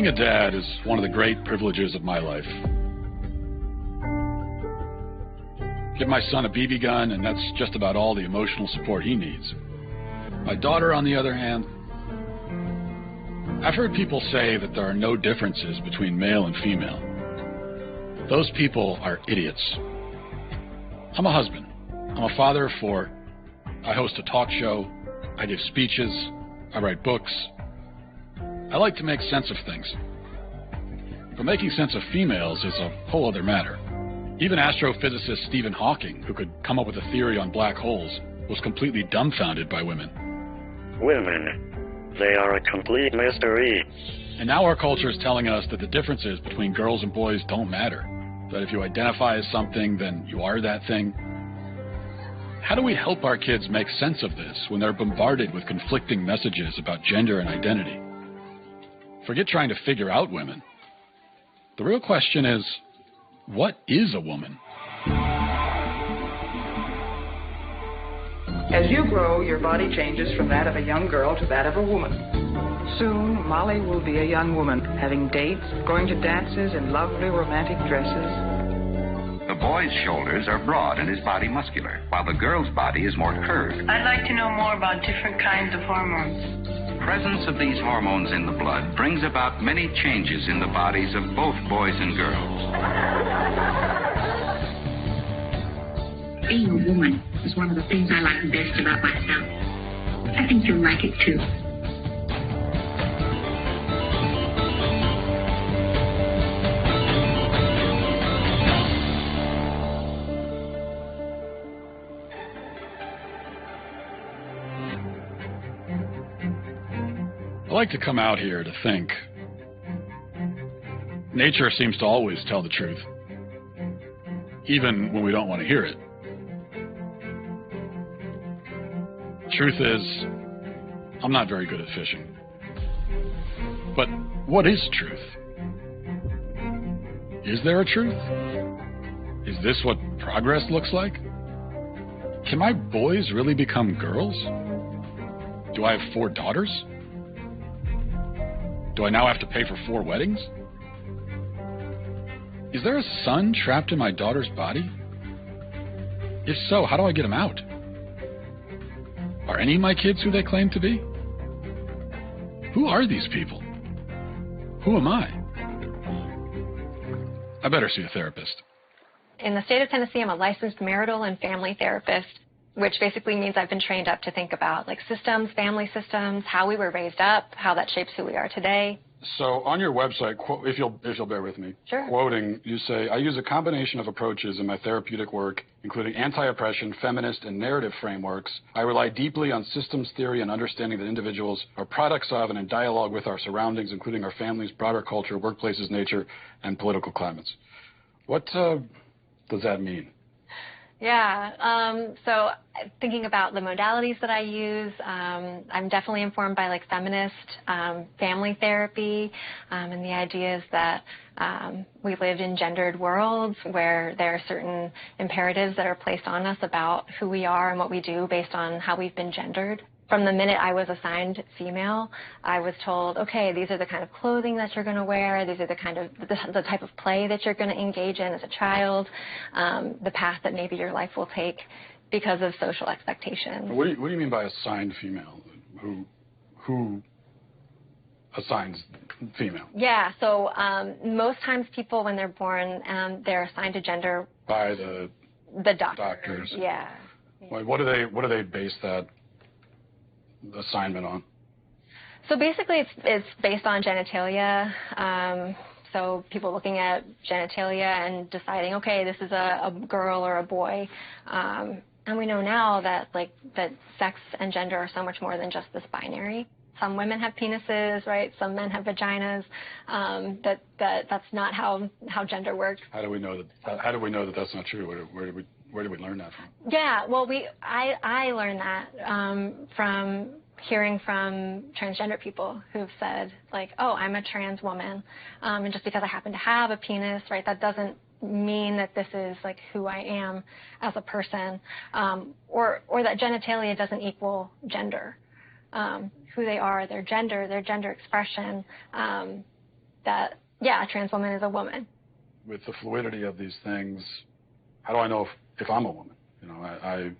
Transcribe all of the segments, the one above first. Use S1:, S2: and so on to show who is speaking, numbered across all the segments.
S1: Being a dad is one of the great privileges of my life. Give my son a BB gun, and that's just about all the emotional support he needs. My daughter, on the other hand, I've heard people say that there are no differences between male and female. Those people are idiots. I'm a husband. I'm a father of 4. I host a talk show. I give speeches. I write books. I like to make sense of things. But making sense of females is a whole other matter. Even astrophysicist Stephen Hawking, who could come up with a theory on black holes, was completely dumbfounded by women.
S2: Women, they are a complete mystery.
S1: And now our culture is telling us that the differences between girls and boys don't matter. That if you identify as something, then you are that thing. How do we help our kids make sense of this when they're bombarded with conflicting messages about gender and identity? Forget trying to figure out women. The real question is, what is a woman?
S3: As you grow, your body changes from that of a young girl to that of a woman. Soon, Molly will be a young woman, having dates, going to dances in lovely romantic dresses.
S4: The boy's shoulders are broad and his body muscular, while the girl's body is more curved.
S5: I'd like to know more about different kinds of hormones.
S4: Presence of these hormones in the blood brings about many changes in the bodies of both boys and girls.
S6: Being a woman is one of the things I like best about myself. I think you'll like it too.
S1: I like to come out here to think. Nature seems to always tell the truth, even when we don't want to hear it. Truth is, I'm not very good at fishing. But what is truth? Is there a truth? Is this what progress looks like? Can my boys really become girls? Do I have 4 daughters? Do I now have to pay for 4 weddings? Is there a son trapped in my daughter's body? If so, how do I get him out? Are any of my kids who they claim to be? Who are these people? Who am I? I better see a therapist.
S7: In the state of Tennessee, I'm a licensed marital and family therapist, which basically means I've been trained up to think about like systems, family systems, how we were raised up, how that shapes who we are today.
S1: So on your website, if you'll bear with me,
S7: sure.
S1: Quoting, you say, I use a combination of approaches in my therapeutic work, including anti-oppression, feminist, and narrative frameworks. I rely deeply on systems theory and understanding that individuals are products of and in dialogue with our surroundings, including our families, broader culture, workplaces, nature, and political climates. What does that mean?
S7: Yeah, so thinking about the modalities that I use, I'm definitely informed by like feminist family therapy, and the idea is that we live in gendered worlds where there are certain imperatives that are placed on us about who we are and what we do based on how we've been gendered. From the minute I was assigned female, I was told, okay, these are the kind of clothing that you're going to wear, these are the kind of the type of play that you're going to engage in as a child, the path that maybe your life will take because of social expectations.
S1: What do you mean by assigned female? Who assigns female?
S7: Yeah, so most times people when they're born, they're assigned a gender
S1: by the doctors.
S7: Yeah.
S1: What do they base that assignment on?
S7: So basically it's based on genitalia. So people looking at genitalia and deciding, okay, this is a girl or a boy. And we know now that that sex and gender are so much more than just this binary. Some women have penises, right? Some men have vaginas. That's not how gender works.
S1: How do we know that that's not true? Where did we learn that from?
S7: Yeah, well, I learned that from hearing from transgender people who've said, like, oh, I'm a trans woman, and just because I happen to have a penis, right, that doesn't mean that this is like who I am as a person, or that genitalia doesn't equal gender. Who they are, their gender expression, that, yeah, a trans woman is a woman.
S1: With the fluidity of these things, how do I know if I'm a woman? You know,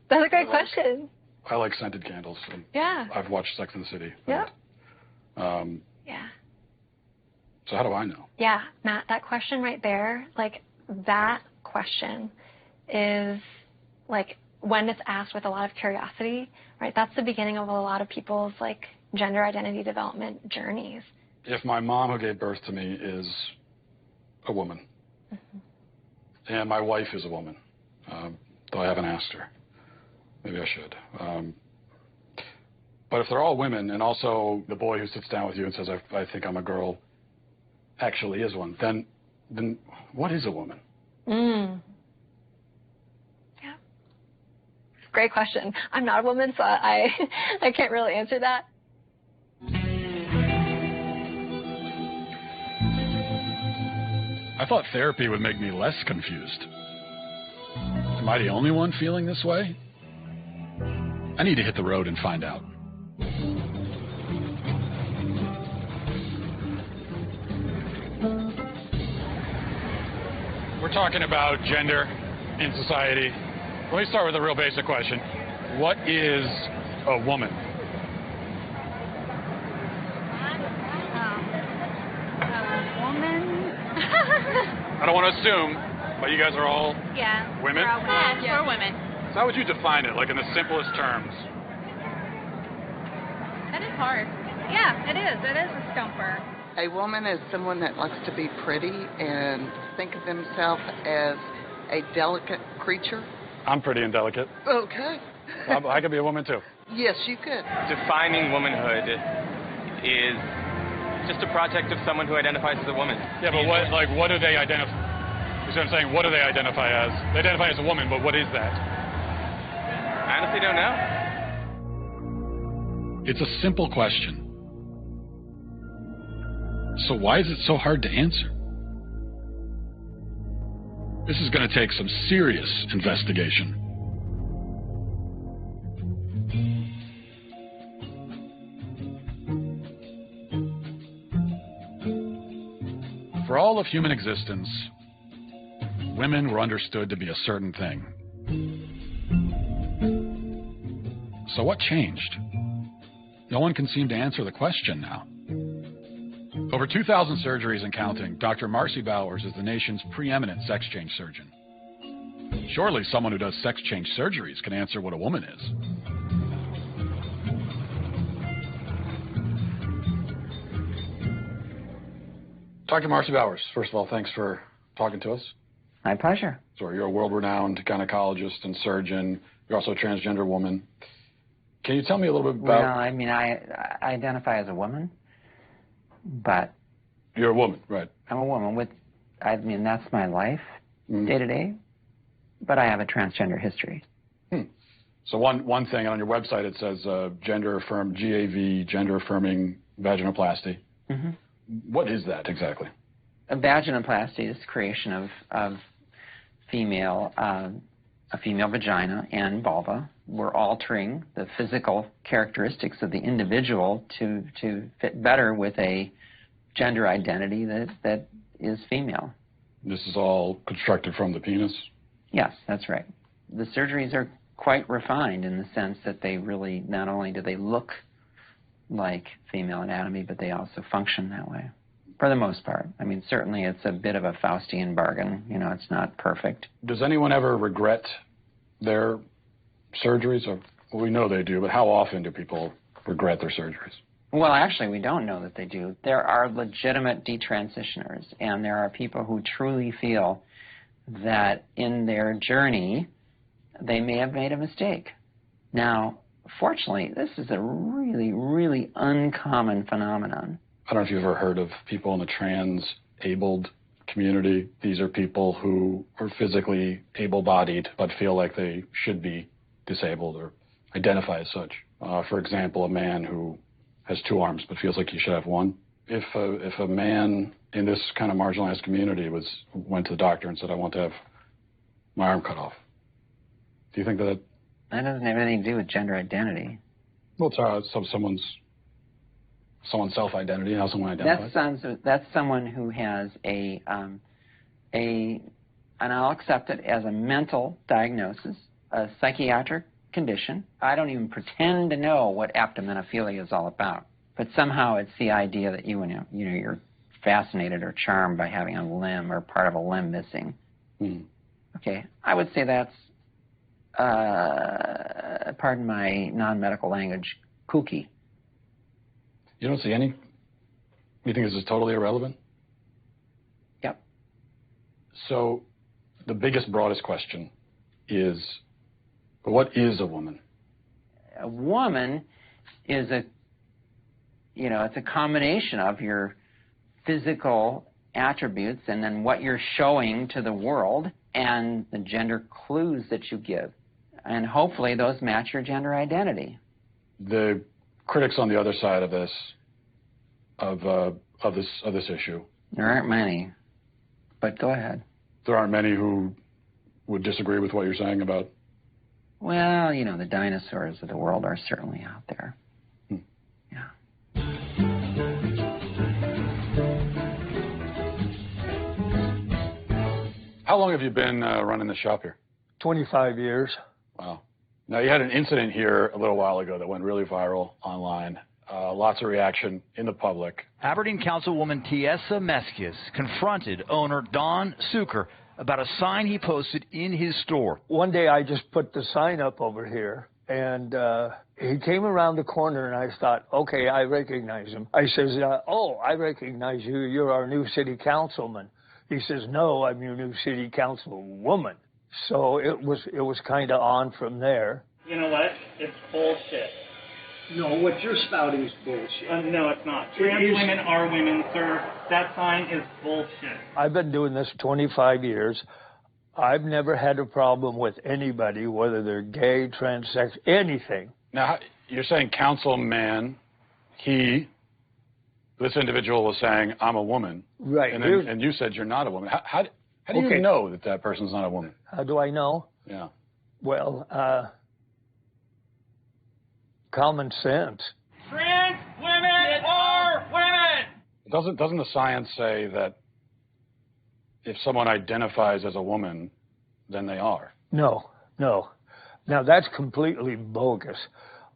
S7: That's a great question.
S1: I like scented candles. And
S7: Yeah.
S1: I've watched Sex and the City.
S7: Yeah.
S1: Yeah. So how do I know?
S7: Yeah, Matt, that question right there, like, that question is, like, when it's asked with a lot of curiosity, right, that's the beginning of a lot of people's, like, gender identity development journeys.
S1: If my mom who gave birth to me is a woman, and my wife is a woman, though I haven't asked her, maybe I should. But if they're all women, and also the boy who sits down with you and says, I think I'm a girl, actually is one, then what is a woman?
S7: Yeah. Great question. I'm not a woman, so I can't really answer that.
S1: I thought therapy would make me less confused. Am I the only one feeling this way? I need to hit the road and find out. We're talking about gender in society. Let me start with a real basic question. What is a woman? I don't want to assume, but you guys are all women?
S8: We're women.
S1: So how would you define it, like in the simplest terms?
S8: That is hard. Yeah, it is. It is a stumper.
S3: A woman is someone that likes to be pretty and think of themselves as a delicate creature.
S1: I'm pretty indelicate.
S3: Okay.
S1: I could be a woman too.
S3: Yes, you could.
S9: Defining womanhood is just a project of someone who identifies as a woman.
S1: Yeah, but what do they identify? You see what I'm saying? What do they identify as? They identify as a woman, but what is that?
S9: I honestly don't know.
S1: It's a simple question. So why is it so hard to answer? This is going to take some serious investigation. For all of human existence, women were understood to be a certain thing. So what changed? No one can seem to answer the question now. Over 2,000 surgeries and counting, Dr. Marcy Bowers is the nation's preeminent sex change surgeon. Surely someone who does sex change surgeries can answer what a woman is. Dr. Marcy Bowers, first of all, thanks for talking to us.
S10: My pleasure.
S1: So you're a world-renowned gynecologist and surgeon. You're also a transgender woman. Can you tell me a little bit about...
S10: Well, I mean, I identify as a woman, but...
S1: You're a woman, right.
S10: I'm a woman with... I mean, that's my life, day to day, but I have a transgender history.
S1: So one thing on your website, it says gender-affirmed, GAV, gender-affirming vaginoplasty. What is that exactly?
S10: A vaginoplasty is the creation of a female vagina and vulva. We're altering the physical characteristics of the individual to fit better with a gender identity that is female.
S1: This is all constructed from the penis?
S10: Yes, that's right. The surgeries are quite refined in the sense that they really, not only do they look like female anatomy, but they also function that way, for the most part. I mean, certainly it's a bit of a Faustian bargain. You know, it's not perfect.
S1: Does anyone ever regret their surgeries? Or, well, we know they do, but how often do people regret their surgeries?
S10: Well, actually, we don't know that they do. There are legitimate detransitioners, and there are people who truly feel that in their journey, they may have made a mistake. Now, fortunately, this is a really, really uncommon phenomenon.
S1: I don't know if you've ever heard of people in the trans-abled community. These are people who are physically able-bodied but feel like they should be disabled or identify as such. For example, a man who has two arms but feels like he should have one. If a man in this kind of marginalized community went to the doctor and said, I want to have my arm cut off, do you think that...
S10: That doesn't have anything to do with gender identity.
S1: Well, it's someone's someone's self-identity, how someone identifies?
S10: That's someone who has and I'll accept it as a mental diagnosis, a psychiatric condition. I don't even pretend to know what aptomenophilia is all about, but somehow it's the idea that you're fascinated or charmed by having a limb or part of a limb missing. Okay, I would say that's, pardon my non-medical language, kooky.
S1: You don't see any? You think this is totally irrelevant?
S10: Yep.
S1: So the biggest, broadest question is, what is a woman?
S10: A woman is it's a combination of your physical attributes and then what you're showing to the world and the gender clues that you give. And hopefully those match your gender identity.
S1: The critics on the other side of this, of this issue.
S10: There aren't many, but go ahead.
S1: There aren't many who would disagree with what you're saying about.
S10: Well, the dinosaurs of the world are certainly out there. Yeah.
S1: How long have you been running the shop here?
S11: 25 years.
S1: Wow. Now, you had an incident here a little while ago that went really viral online. Lots of reaction in the public.
S12: Aberdeen Councilwoman Tiesa Meskis confronted owner Don Suker about a sign he posted in his store.
S11: One day I just put the sign up over here, and he came around the corner, and I thought, okay, I recognize him. I says, oh, I recognize you. You're our new city councilman. He says, no, I'm your new city councilwoman. So it was kind of on from there.
S13: You know what? It's bullshit.
S11: No, what you're spouting is bullshit.
S13: No, it's not. Trans women are women, sir. That sign is bullshit.
S11: I've been doing this 25 years. I've never had a problem with anybody, whether they're gay, transex, anything.
S1: Now, you're saying councilman, this individual was saying, I'm a woman.
S11: Right.
S1: And you said you're not a woman. How do you know that person's not a woman?
S11: How do I know?
S1: Yeah.
S11: Well, common sense.
S13: Trans women are women!
S1: Doesn't the science say that if someone identifies as a woman, then they are?
S11: No. Now, that's completely bogus.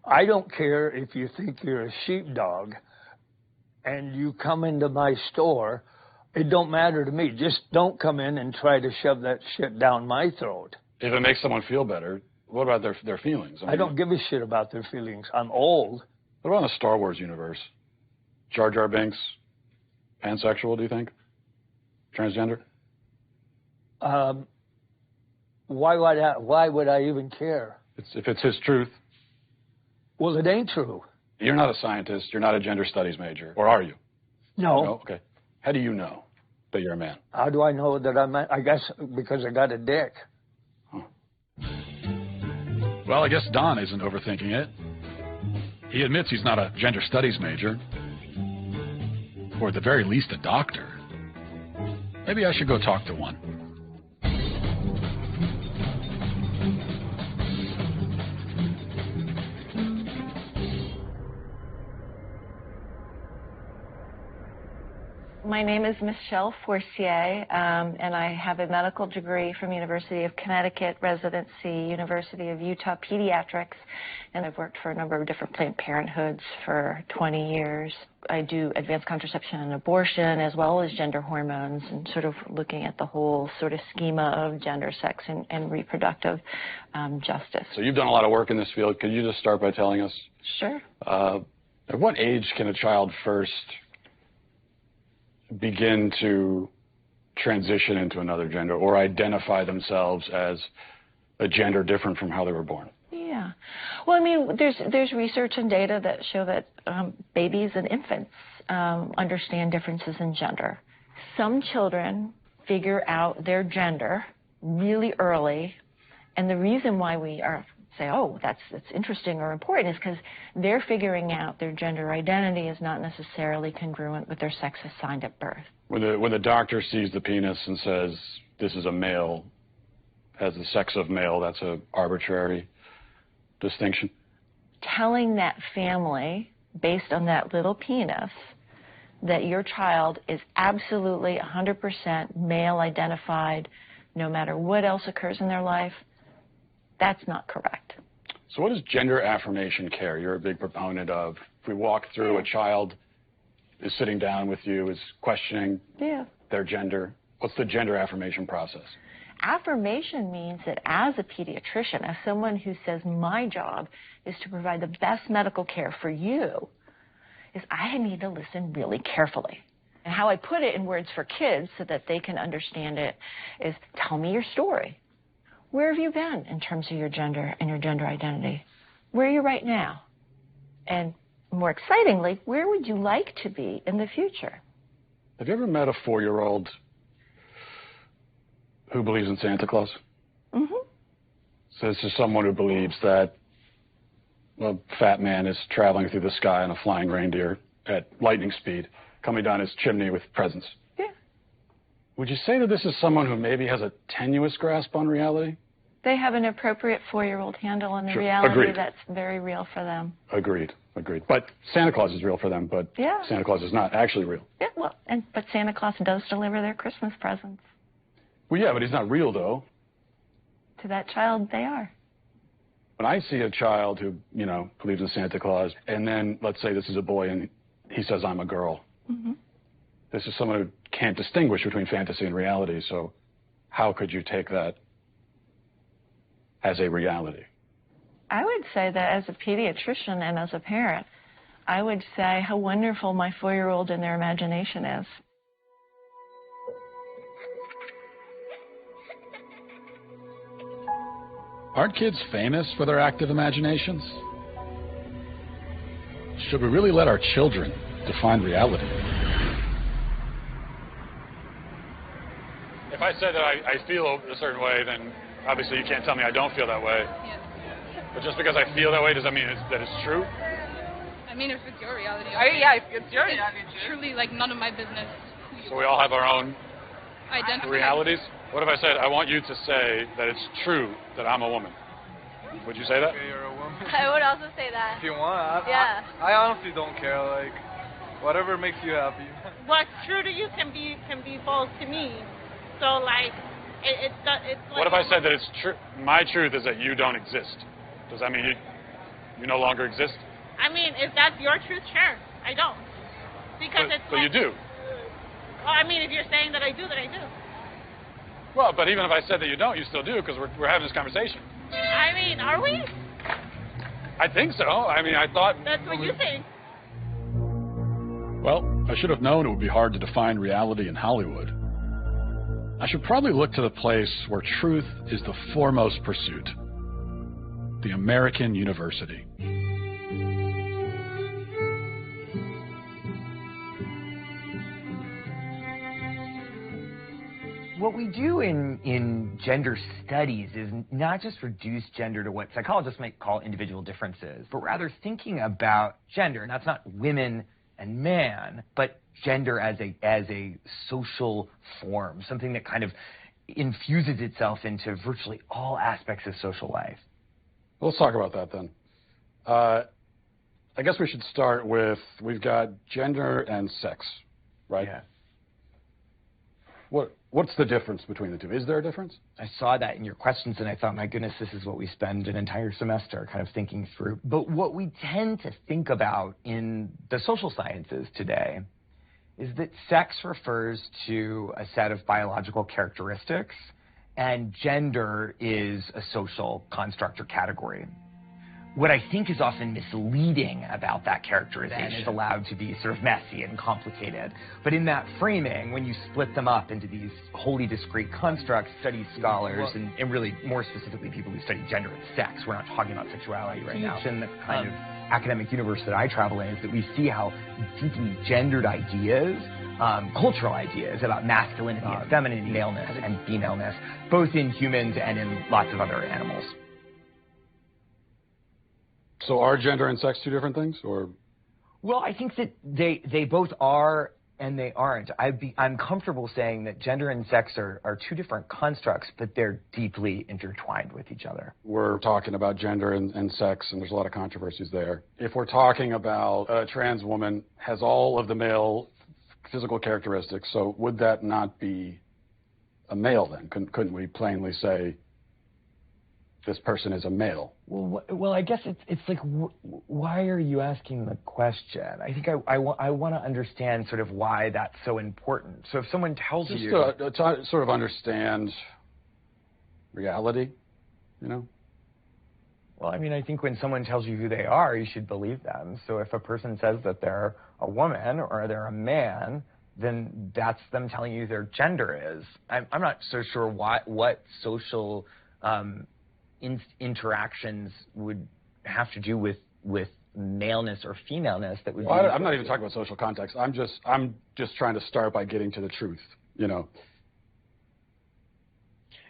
S11: I don't care if you think you're a sheepdog and you come into my store. It don't matter to me. Just don't come in and try to shove that shit down my throat.
S1: If it makes someone feel better, what about their feelings?
S11: I don't give a shit about their feelings. I'm old.
S1: What about in the Star Wars universe? Jar Jar Binks, pansexual, do you think? Transgender?
S11: Why would I even care?
S1: If it's his truth.
S11: Well, it ain't true.
S1: You're not a scientist. You're not a gender studies major. Or are you?
S11: No.
S1: No? Okay. How do you know that you're a man?
S11: How do I know that I'm a... I guess because I got a dick.
S1: Huh. Well, I guess Don isn't overthinking it. He admits he's not a gender studies major. Or at the very least, a doctor. Maybe I should go talk to one.
S14: My name is Michelle Forcier, and I have a medical degree from University of Connecticut, residency, University of Utah Pediatrics, and I've worked for a number of different Planned Parenthoods for 20 years. I do advanced contraception and abortion, as well as gender hormones, and sort of looking at the whole sort of schema of gender, sex, and reproductive justice.
S1: So you've done a lot of work in this field. Could you just start by telling us?
S14: Sure.
S1: At what age can a child first begin to transition into another gender or identify themselves as a gender different from how they were born?
S14: Yeah. Well, I mean, there's research and data that show that babies and infants understand differences in gender. Some children figure out their gender really early, and the reason why we say, oh, that's interesting or important, is because they're figuring out their gender identity is not necessarily congruent with their sex assigned at birth.
S1: When the doctor sees the penis and says, this is a male, has the sex of male, that's an arbitrary distinction?
S14: Telling that family based on that little penis that your child is absolutely 100% male identified no matter what else occurs in their life, that's not correct.
S1: So what is gender affirmation care you're a big proponent of? If we walk through, a child is sitting down with you, is questioning their gender. What's the gender affirmation process?
S14: Affirmation means that as a pediatrician, as someone who says my job is to provide the best medical care for you, is I need to listen really carefully. And how I put it in words for kids so that they can understand it is, tell me your story. Where have you been in terms of your gender and your gender identity? Where are you right now? And more excitingly, where would you like to be in the future?
S1: Have you ever met a 4-year-old who believes in Santa Claus?
S14: Mm-hmm.
S1: So this is someone who believes that a fat man is traveling through the sky on a flying reindeer at lightning speed, coming down his chimney with presents.
S14: Yeah.
S1: Would you say that this is someone who maybe has a tenuous grasp on reality?
S14: They have an appropriate 4-year-old handle on the reality that's very real for them.
S1: Agreed. But Santa Claus is real for them, but Santa Claus is not actually real.
S14: Yeah, well, but Santa Claus does deliver their Christmas presents.
S1: Well, yeah, but he's not real, though.
S14: To that child, they are.
S1: When I see a child who, believes in Santa Claus, and then let's say this is a boy and he says, I'm a girl.
S14: Mm-hmm.
S1: This is someone who can't distinguish between fantasy and reality, so how could you take that as a reality?
S14: I would say that as a pediatrician and as a parent, I would say how wonderful my 4-year-old and their imagination is.
S1: Aren't kids famous for their active imaginations? Should we really let our children define reality? If I said that I feel a certain way, then obviously you can't tell me I don't feel that way.
S8: Yes.
S1: But just because I feel that way, does that mean that it's true?
S8: I mean, if it's your reality. If it's your reality. It's truly like none of my business.
S1: So we all have our own
S8: identity.
S1: realities? What if I said, I want you to say that it's true that I'm a woman? Would you say that?
S15: Okay, you're a woman.
S16: I would also say that.
S15: If you want.
S16: I
S15: honestly don't care. Like, whatever makes you happy.
S17: What's true to you can be false to me. So, like, it's like...
S1: What if I said that it's true? My truth is that you don't exist. Does that mean you no longer exist?
S17: I mean, if that's your truth, sure. I don't. Because
S1: but you do.
S17: Well, I mean, if you're saying that I do, then I do.
S1: Well, but even if I said that you don't, you still do, because we're having this conversation.
S17: I mean, are we?
S1: I think so. I mean, I thought...
S17: That's what you think.
S1: Well, I should have known it would be hard to define reality in Hollywood. I should probably look to the place where truth is the foremost pursuit. The American University.
S18: What we do in gender studies is not just reduce gender to what psychologists might call individual differences, but rather thinking about gender, and that's not women and man, but gender as a social form, something that kind of infuses itself into virtually all aspects of social life.
S1: Well, let's talk about that then. I guess we should start with, we've got gender and sex, right?
S18: Yeah.
S1: What's the difference between the two? Is there a difference?
S18: I saw that in your questions, and I thought, my goodness, this is what we spend an entire semester kind of thinking through. But what we tend to think about in the social sciences today is that sex refers to a set of biological characteristics, and gender is a social construct or category. What I think is often misleading about that characterization is allowed to be sort of messy and complicated. But in that framing, when you split them up into these wholly discrete constructs, study scholars, and really more specifically people who study gender and sex, we're not talking about sexuality right now, in the kind of academic universe that I travel in, is that we see how deeply gendered ideas, cultural ideas about masculinity and femininity, maleness and femaleness, both in humans and in lots of other animals.
S1: So are gender and sex two different things, or?
S18: Well, I think that they both are And they aren't. I'm comfortable saying that gender and sex are two different constructs, but they're deeply intertwined with each other.
S1: We're talking about gender and sex, and there's a lot of controversies there. If we're talking about a trans woman has all of the male physical characteristics, so would that not be a male then? Couldn't we plainly say this person is a male?
S18: Well, I guess it's like, why are you asking the question? I think I want to understand sort of why that's so important. So if someone tells you...
S1: Just to sort of understand reality, you know?
S18: Well, I mean, I think when someone tells you who they are, you should believe them. So if a person says that they're a woman or they're a man, then that's them telling you their gender is. I'm not so sure what social... interactions would have to do with maleness or femaleness that would be...
S1: I'm not even talking about social context. I'm just trying to start by getting to the truth, you know.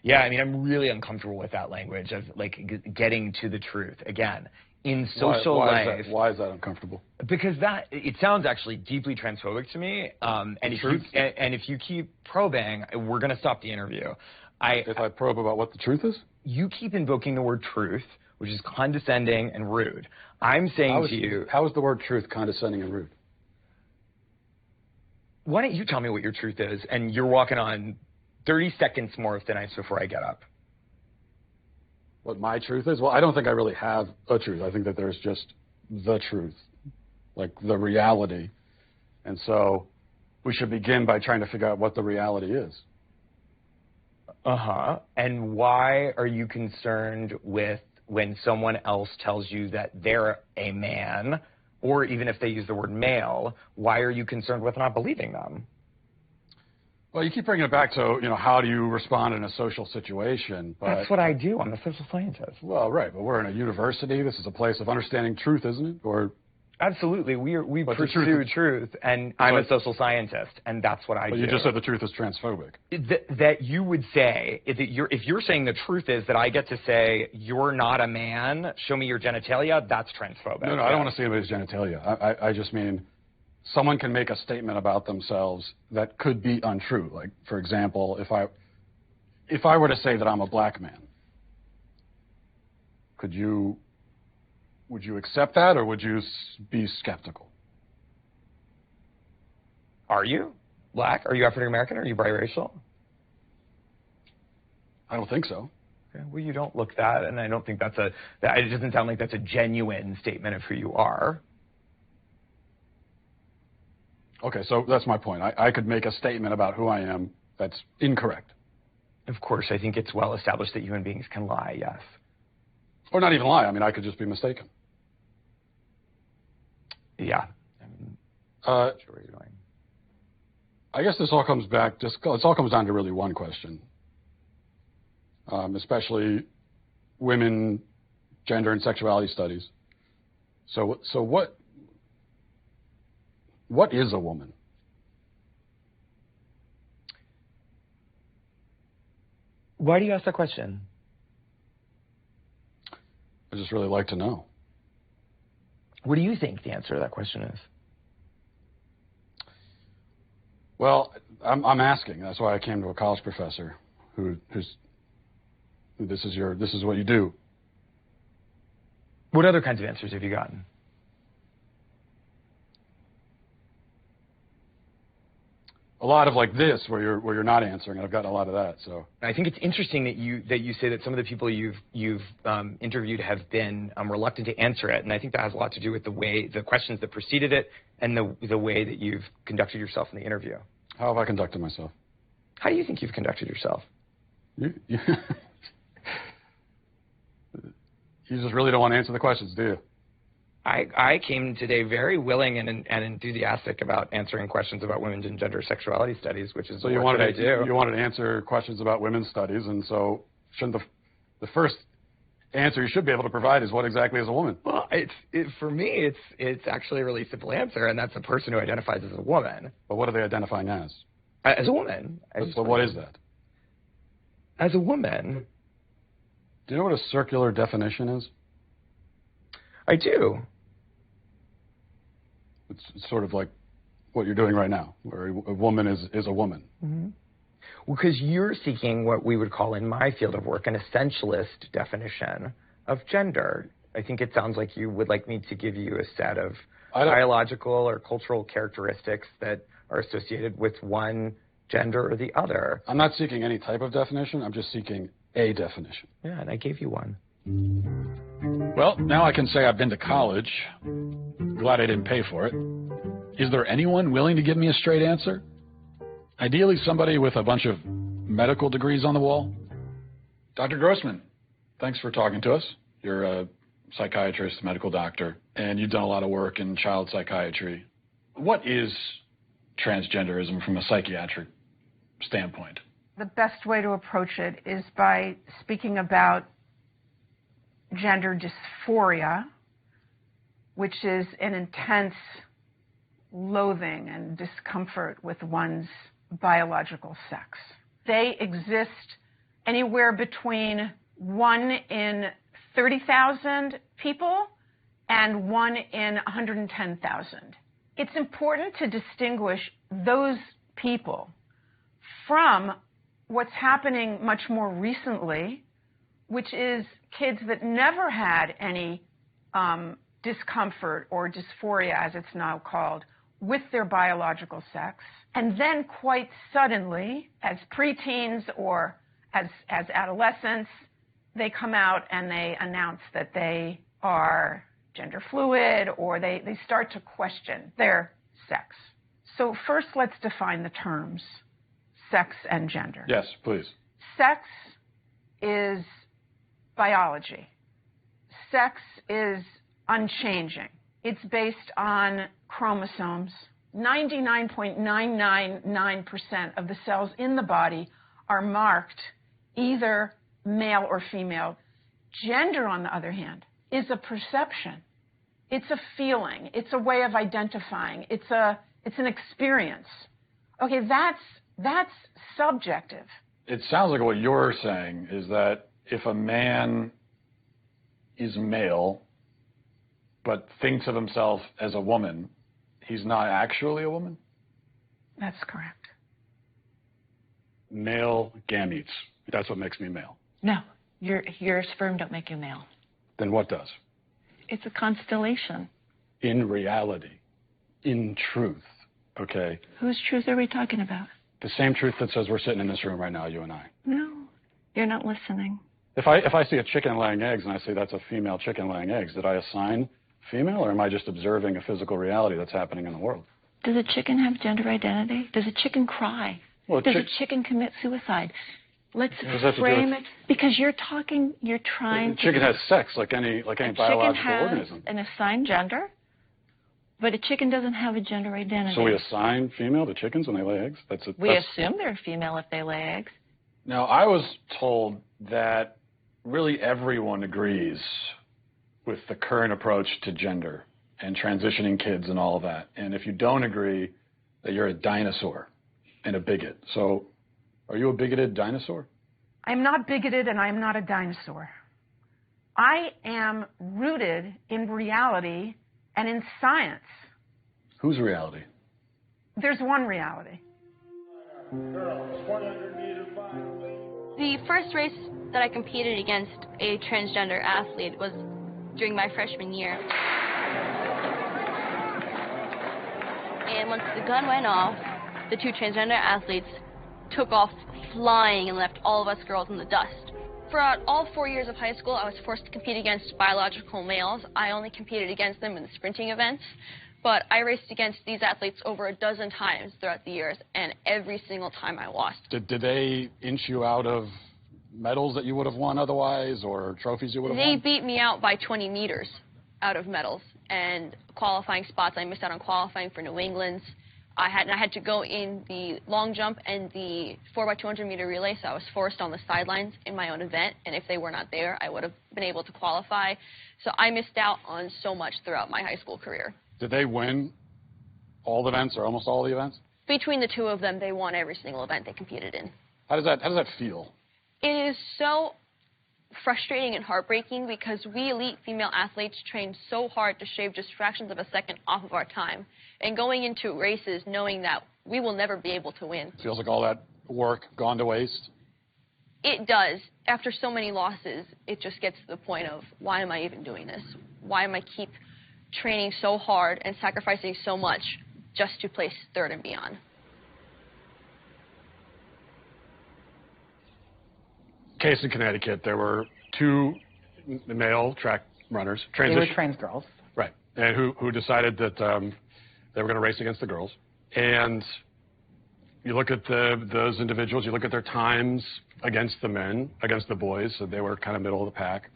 S18: Yeah, I mean, I'm really uncomfortable with that language of like getting to the truth. Again, in social life...
S1: Why is that uncomfortable?
S18: Because it sounds actually deeply transphobic to me. And if you keep probing, we're going to stop the interview.
S1: If I probe about what the truth is?
S18: You keep invoking the word truth, which is condescending and rude. I'm saying to you...
S1: How is the word truth condescending and rude?
S18: Why don't you tell me what your truth is, and you're walking on 30 seconds more of thin ice before I get up.
S1: What my truth is? Well, I don't think I really have a truth. I think that there's just the truth, like the reality. And so we should begin by trying to figure out what the reality is.
S18: Uh-huh. And why are you concerned with when someone else tells you that they're a man, or even if they use the word male, why are you concerned with not believing them?
S1: Well, you keep bringing it back to, you know, how do you respond in a social situation? But
S18: that's what I do. I'm a social scientist.
S1: Well, right, but we're in a university. This is a place of understanding truth, isn't it? Or
S18: absolutely, we pursue truth, and I'm a social scientist, and that's what I do.
S1: But you just said the truth is transphobic.
S18: That you would say that if you're saying the truth is that I get to say you're not a man, show me your genitalia, that's transphobic.
S1: No, I don't want to see anybody's genitalia. I just mean someone can make a statement about themselves that could be untrue. Like, for example, if I were to say that I'm a black man, would you accept that, or would you be skeptical?
S18: Are you black? Are you African American? Are you biracial?
S1: I don't think so.
S18: Okay. Well, you don't look that, and I don't think it doesn't sound like that's a genuine statement of who you are.
S1: Okay, so that's my point. I could make a statement about who I am that's incorrect.
S18: Of course, I think it's well established that human beings can lie, yes.
S1: Or not even lie. I mean, I could just be mistaken.
S18: Yeah. I mean, I'm not sure where you're going.
S1: I guess this all comes back, it all comes down to really one question. Especially women, gender, and sexuality studies. So what is a woman?
S18: Why do you ask that question?
S1: I just really like to know.
S18: What do you think the answer to that question is?
S1: Well, I'm asking. That's why I came to a college professor this is what you do.
S18: What other kinds of answers have you gotten?
S1: A lot of like this, where you're not answering. I've gotten a lot of that. So
S18: I think it's interesting that you say that some of the people you've interviewed have been reluctant to answer it, and I think that has a lot to do with the questions that preceded it and the way that you've conducted yourself in the interview.
S1: How have I conducted myself?
S18: How do you think you've conducted yourself?
S1: You just really don't want to answer the questions, do you?
S18: I came today very willing and enthusiastic about answering questions about women's and gender sexuality studies, which is what I do.
S1: You wanted to answer questions about women's studies, and so shouldn't the first answer you should be able to provide is what exactly is a woman?
S18: Well, for me, it's actually a really simple answer, and that's a person who identifies as a woman.
S1: But what are they identifying as?
S18: As a woman.
S1: But what is that?
S18: As a woman.
S1: Do you know what a circular definition is?
S18: I do.
S1: It's sort of like what you're doing right now, where a woman is a woman.
S18: Mm-hmm. Well, because you're seeking what we would call in my field of work an essentialist definition of gender. I think it sounds like you would like me to give you a set of biological or cultural characteristics that are associated with one gender or the other.
S1: I'm not seeking any type of definition. I'm just seeking a definition.
S18: Yeah, and I gave you one.
S1: Well, now I can say I've been to college. Glad I didn't pay for it. Is there anyone willing to give me a straight answer? Ideally, somebody with a bunch of medical degrees on the wall. Dr. Grossman, thanks for talking to us. You're a psychiatrist, medical doctor, and you've done a lot of work in child psychiatry. What is transgenderism from a psychiatric standpoint?
S16: The best way to approach it is by speaking about gender dysphoria, which is an intense loathing and discomfort with one's biological sex. They exist anywhere between 1 in 30,000 people and 1 in 110,000. It's important to distinguish those people from what's happening much more recently, which is kids that never had any discomfort or dysphoria, as it's now called, with their biological sex. And then quite suddenly, as preteens or as adolescents, they come out and they announce that they are gender fluid, or they start to question their sex. So first, let's define the terms sex and gender.
S1: Yes, please.
S16: Sex is biology. Sex is unchanging. It's based on chromosomes. 99.999% of the cells in the body are marked either male or female. Gender, on the other hand, is a perception. It's a feeling. It's a way of identifying. It's an experience. Okay, that's subjective.
S1: It sounds like what you're saying is that if a man is male but thinks of himself as a woman, he's not actually a woman?
S16: That's correct.
S1: Male gametes. That's what makes me male.
S14: No, your sperm don't make you male.
S1: Then what does?
S14: It's a constellation.
S1: In reality, in truth, okay?
S14: Whose truth are we talking about?
S1: The same truth that says we're sitting in this room right now, you and I.
S14: No, you're not listening.
S1: If I see a chicken laying eggs and I say that's a female chicken laying eggs, did I assign female, or am I just observing a physical reality that's happening in the world?
S14: Does a chicken have gender identity? Does a chicken cry?
S1: Well,
S14: Does a chicken commit suicide? Let's frame it, because you're trying
S1: the
S14: to...
S1: chicken has sex like any biological organism.
S14: Chicken has an assigned gender, but a chicken doesn't have a gender identity.
S1: So we assign female to chickens when they lay eggs?
S14: We assume they're female if they lay eggs.
S1: Now, I was told that really everyone agrees with the current approach to gender and transitioning kids and all of that. And if you don't agree, that you're a dinosaur and a bigot. So are you a bigoted dinosaur?
S16: I'm not bigoted and I'm not a dinosaur. I am rooted in reality and in science.
S1: Whose reality?
S16: There's one reality.
S19: The first race that I competed against a transgender athlete was during my freshman year. And once the gun went off, the two transgender athletes took off flying and left all of us girls in the dust. Throughout all 4 years of high school, I was forced to compete against biological males. I only competed against them in the sprinting events, but I raced against these athletes over a dozen times throughout the years, and every single time I lost.
S1: Did they inch you out of medals that you would have won otherwise, or trophies you would have won?
S19: They beat me out by 20 meters out of medals, and qualifying spots, I missed out on qualifying for New England's. I had to go in the long jump and the 4x200 meter relay, so I was forced on the sidelines in my own event, and if they were not there, I would have been able to qualify. So I missed out on so much throughout my high school career.
S1: Did they win all the events or almost all the events?
S19: Between the two of them, they won every single event they competed in.
S1: How does that feel?
S19: It is so frustrating and heartbreaking because we elite female athletes train so hard to shave just fractions of a second off of our time. And going into races knowing that we will never be able to win.
S1: Feels like all that work gone to waste?
S19: It does. After so many losses, it just gets to the point of, why am I even doing this? Why am I keep training so hard and sacrificing so much just to place third and beyond?
S20: Case in Connecticut, there were 2 male track runners.
S10: They were trans girls.
S20: Right. And who decided that they were going to race against the girls. And you look at those individuals, you look at their times against the men, against the boys, so they were kind of middle of the pack.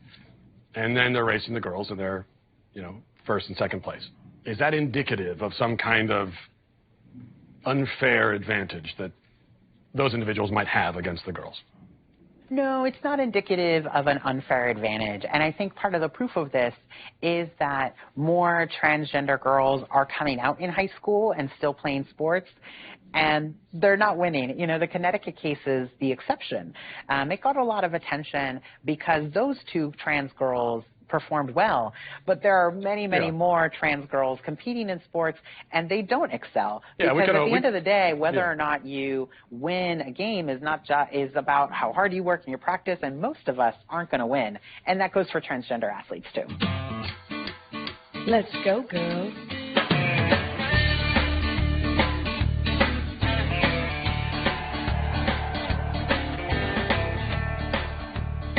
S20: And then they're racing the girls, and they're, you know, first and second place. Is that indicative of some kind of unfair advantage that those individuals might have against the girls?
S10: No, it's not indicative of an unfair advantage. And I think part of the proof of this is that more transgender girls are coming out in high school and still playing sports, and they're not winning. You know, the Connecticut case is the exception. It got a lot of attention because those 2 trans girls performed well, but there are many more trans girls competing in sports, and they don't excel. Because at the end of the day, whether or not you win a game is not is about how hard you work in your practice, and most of us aren't going to win. And that goes for transgender athletes, too.
S21: Let's go, girls.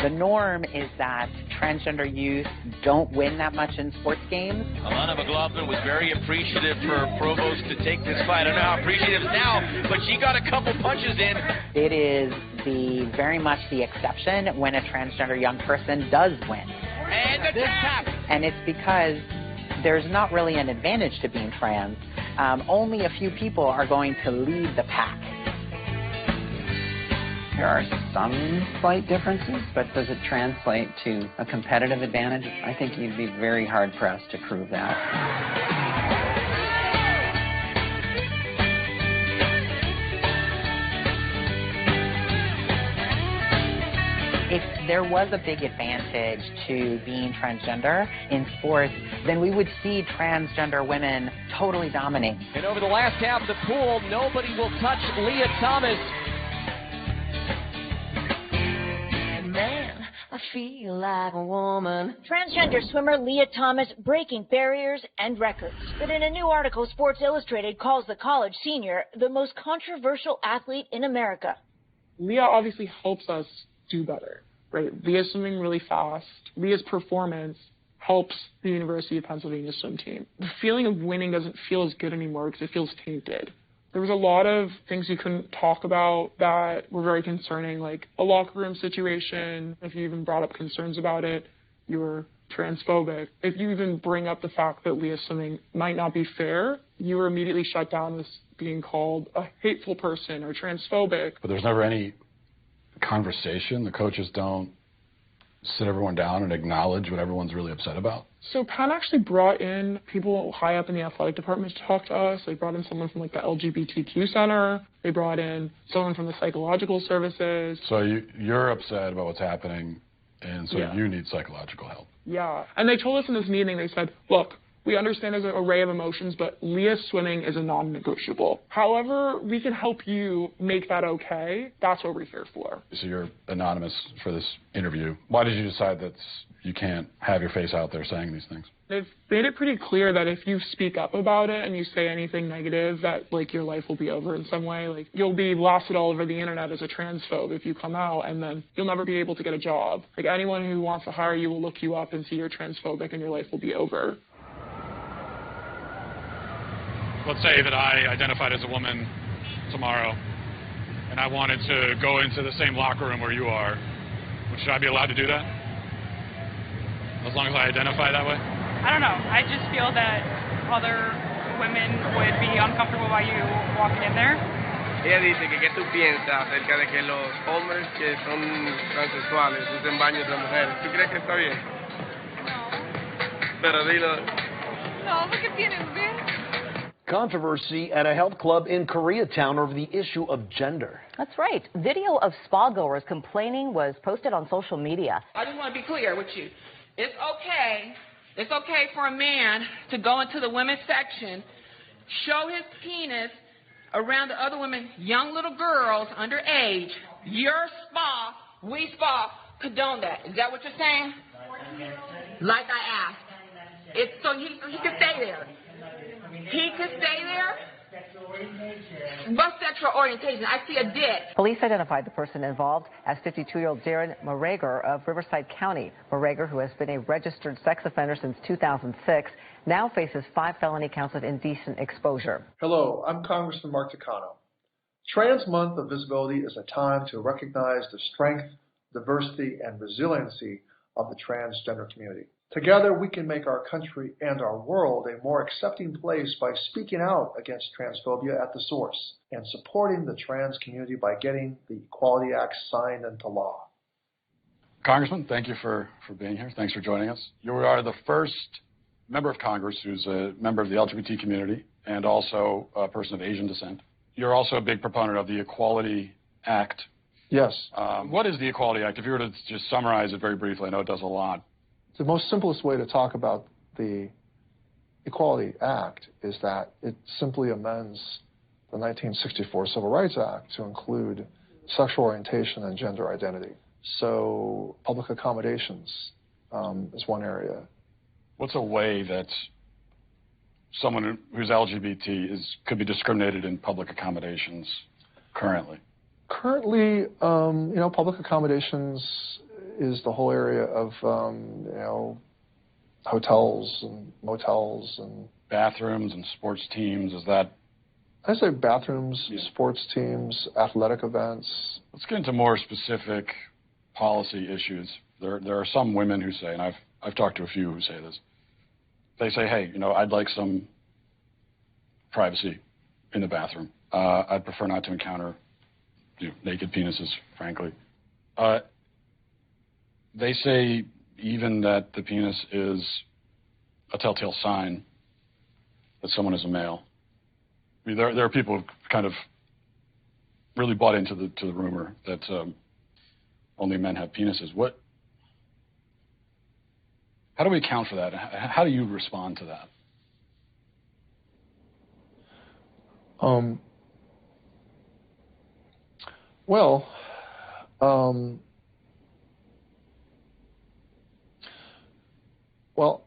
S10: The norm is that transgender youth don't win that much in sports games.
S22: Alana McLaughlin was very appreciative for Provost to take this fight. I don't know how appreciative now, but she got a couple punches in.
S10: It is very much the exception when a transgender young person does win.
S22: And the tap!
S10: And it's because there's not really an advantage to being trans. Only a few people are going to lead the pack. There are some slight differences, but does it translate to a competitive advantage? I think you'd be very hard-pressed to prove that. If there was a big advantage to being transgender in sports, then we would see transgender women totally dominate.
S22: And over the last half of the pool, nobody will touch Leah Thomas.
S21: Man, I feel like a woman.
S23: Transgender swimmer Leah Thomas breaking barriers and records. But in a new article, Sports Illustrated calls the college senior the most controversial athlete in America.
S24: Leah obviously helps us do better, right? Leah's swimming really fast. Leah's performance helps the University of Pennsylvania swim team. The feeling of winning doesn't feel as good anymore because it feels tainted. There was a lot of things you couldn't talk about that were very concerning, like a locker room situation. If you even brought up concerns about it, you were transphobic. If you even bring up the fact that Leah swimming might not be fair, you were immediately shut down as being called a hateful person or transphobic.
S1: But there's never any conversation. The coaches don't sit everyone down and acknowledge what everyone's really upset about.
S24: So Penn actually brought in people high up in the athletic department to talk to us. They brought in someone from like the LGBTQ center. They brought in someone from the psychological services.
S1: So you're upset about what's happening, and so you need psychological help.
S24: Yeah. And they told us in this meeting, they said, look, we understand there's an array of emotions, but Leah swimming is a non-negotiable. However, we can help you make that okay. That's what we're here for.
S1: So you're anonymous for this interview. Why did you decide that you can't have your face out there saying these things?
S24: They've made it pretty clear that if you speak up about it and you say anything negative, that like your life will be over in some way. Like you'll be blasted all over the internet as a transphobe if you come out, and then you'll never be able to get a job. Like anyone who wants to hire you will look you up and see you're transphobic, and your life will be over.
S1: Let's say that I identified as a woman tomorrow, and I wanted to go into the same locker room where you are. Should I be allowed to do that? As long as I identify that way?
S8: I don't know. I just feel that other women would be uncomfortable by you walking in there.
S25: Ella dice que qué tú piensas acerca de que los hombres que son transexuales usen baños de mujeres. ¿Tú crees que está bien?
S8: No.
S25: Pero dilo.
S8: No, porque tienes bien.
S2: Controversy at a health club in Koreatown over the issue of gender.
S4: That's right. Video of spa goers complaining was posted on social media.
S5: I just want to be clear with you. It's okay for a man to go into the women's section, show his penis around the other women, young little girls underage. Your spa, we spa, condone that. Is that what you're saying? Like I asked. It's so he can stay there. He can stay there? What's sexual orientation? I see a dick.
S4: Police identified the person involved as 52-year-old Darren Morager of Riverside County. Morager, who has been a registered sex offender since 2006, now faces 5 felony counts of indecent exposure.
S6: Hello, I'm Congressman Mark Takano. Trans Month of Visibility is a time to recognize the strength, diversity, and resiliency of the transgender community. Together, we can make our country and our world a more accepting place by speaking out against transphobia at the source and supporting the trans community by getting the Equality Act signed into law.
S1: Congressman, thank you for being here. Thanks for joining us. You are the first member of Congress who's a member of the LGBT community and also a person of Asian descent. You're also a big proponent of the Equality Act.
S6: Yes.
S1: What is the Equality Act? If you were to just summarize it very briefly, I know it does a lot.
S6: The most simplest way to talk about the Equality Act is that it simply amends the 1964 Civil Rights Act to include sexual orientation and gender identity. So public accommodations is one area.
S1: What's a way that someone who's LGBT could be discriminated in public accommodations currently?
S6: Currently, public accommodations is the whole area of, hotels and motels and
S1: bathrooms and sports teams. Is that?
S6: I say bathrooms, sports teams, athletic events.
S1: Let's get into more specific policy issues. There are some women who say, and I've talked to a few who say this. They say, hey, I'd like some privacy in the bathroom. I'd prefer not to encounter naked penises, frankly. They say even that the penis is a telltale sign that someone is a male. I mean, there are people who kind of really bought into the rumor that only men have penises. How do we account for that? How do you respond to that?
S6: Well,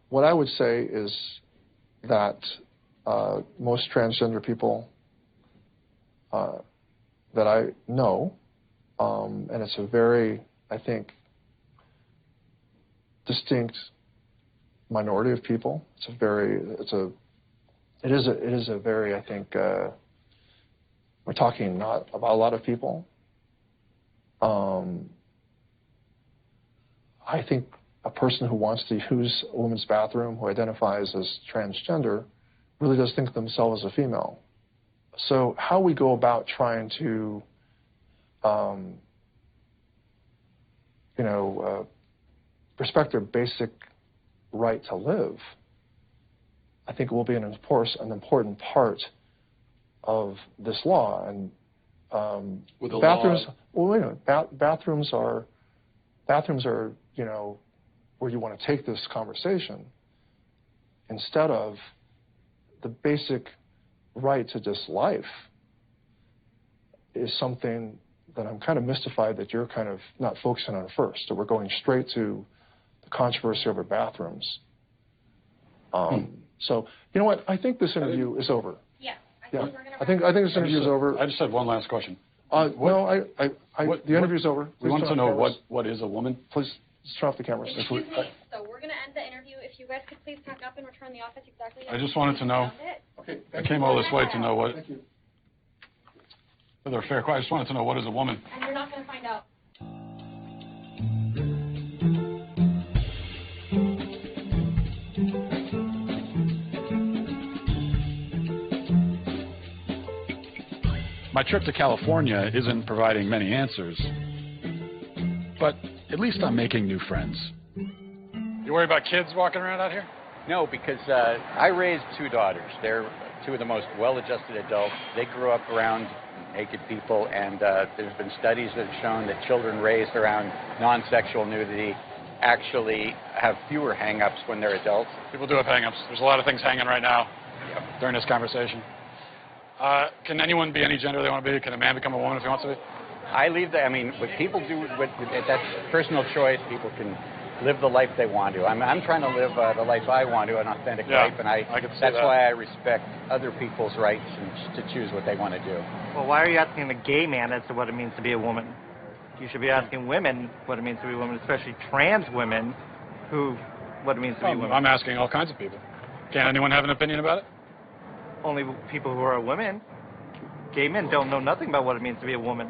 S6: what I would say is that most transgender people that I know, and it's a very, I think, distinct minority of people. It is a very, I think, we're talking not about a lot of people. I think a person who wants to use a woman's bathroom, who identifies as transgender, really does think of themselves as a female. So how we go about trying to, respect their basic right to live, I think will be an important part of this law. And bathrooms. Well, wait a minute. Bathrooms are, where you want to take this conversation, instead of the basic right to just life, is something that I'm kind of mystified that you're kind of not focusing on first. So we're going straight to the controversy over bathrooms. So, you know what? I think this interview is over. I think this interview is over.
S1: I just had one last question.
S6: The interview's over.
S1: We want to know what is a woman.
S6: Please turn off the cameras.
S19: Excuse me. So we're going to end the interview. If you guys could please pack up and return the office exactly.
S1: I just wanted to know.
S6: Okay.
S1: I came all this way to know what. With a fair question, I just wanted to know what is a woman.
S19: And you're not going to find out.
S1: My trip to California isn't providing many answers, but at least I'm making new friends. You worry about kids walking around out here?
S7: No, because I raised 2 daughters. They're
S3: two of the most well-adjusted adults. They grew up around naked people, and there's been studies that have shown that children raised around non-sexual nudity actually have fewer hang-ups when they're adults.
S1: People do have hang-ups. There's a lot of things hanging right now during this conversation. Can anyone be any gender they want to be? Can a man become a woman if he wants to be?
S3: I leave that. I mean, what people do, that's personal choice. People can live the life they want to. I'm trying to live the life I want to, an authentic life, and
S1: I can see
S3: that's
S1: that.
S3: why I respect other people's rights and to choose what they want to do.
S7: Well, why are you asking a gay man as to what it means to be a woman? You should be asking women what it means to be a woman, especially trans women, what it means to be a woman.
S1: I'm asking all kinds of people. Can anyone have an opinion about it?
S7: Only people who are women. Gay men don't know nothing about what it means to be a woman.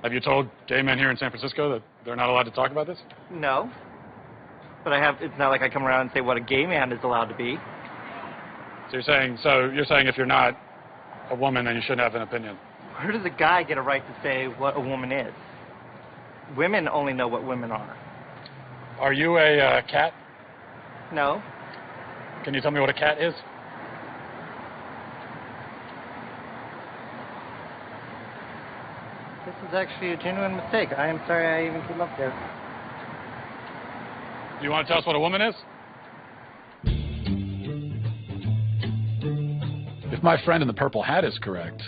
S1: Have you told gay men here in San Francisco that they're not allowed to talk about this?
S7: No. But it's not like I come around and say what a gay man is allowed to be.
S1: So you're saying if you're not a woman, then you shouldn't have an opinion.
S7: Where does a guy get a right to say what a woman is? Women only know what women are.
S1: Are you a cat?
S7: No.
S1: Can you tell me what a cat is?
S7: This is actually a genuine mistake. I am sorry I even came up there.
S1: Do you want to tell us what a woman is? If my friend in the purple hat is correct,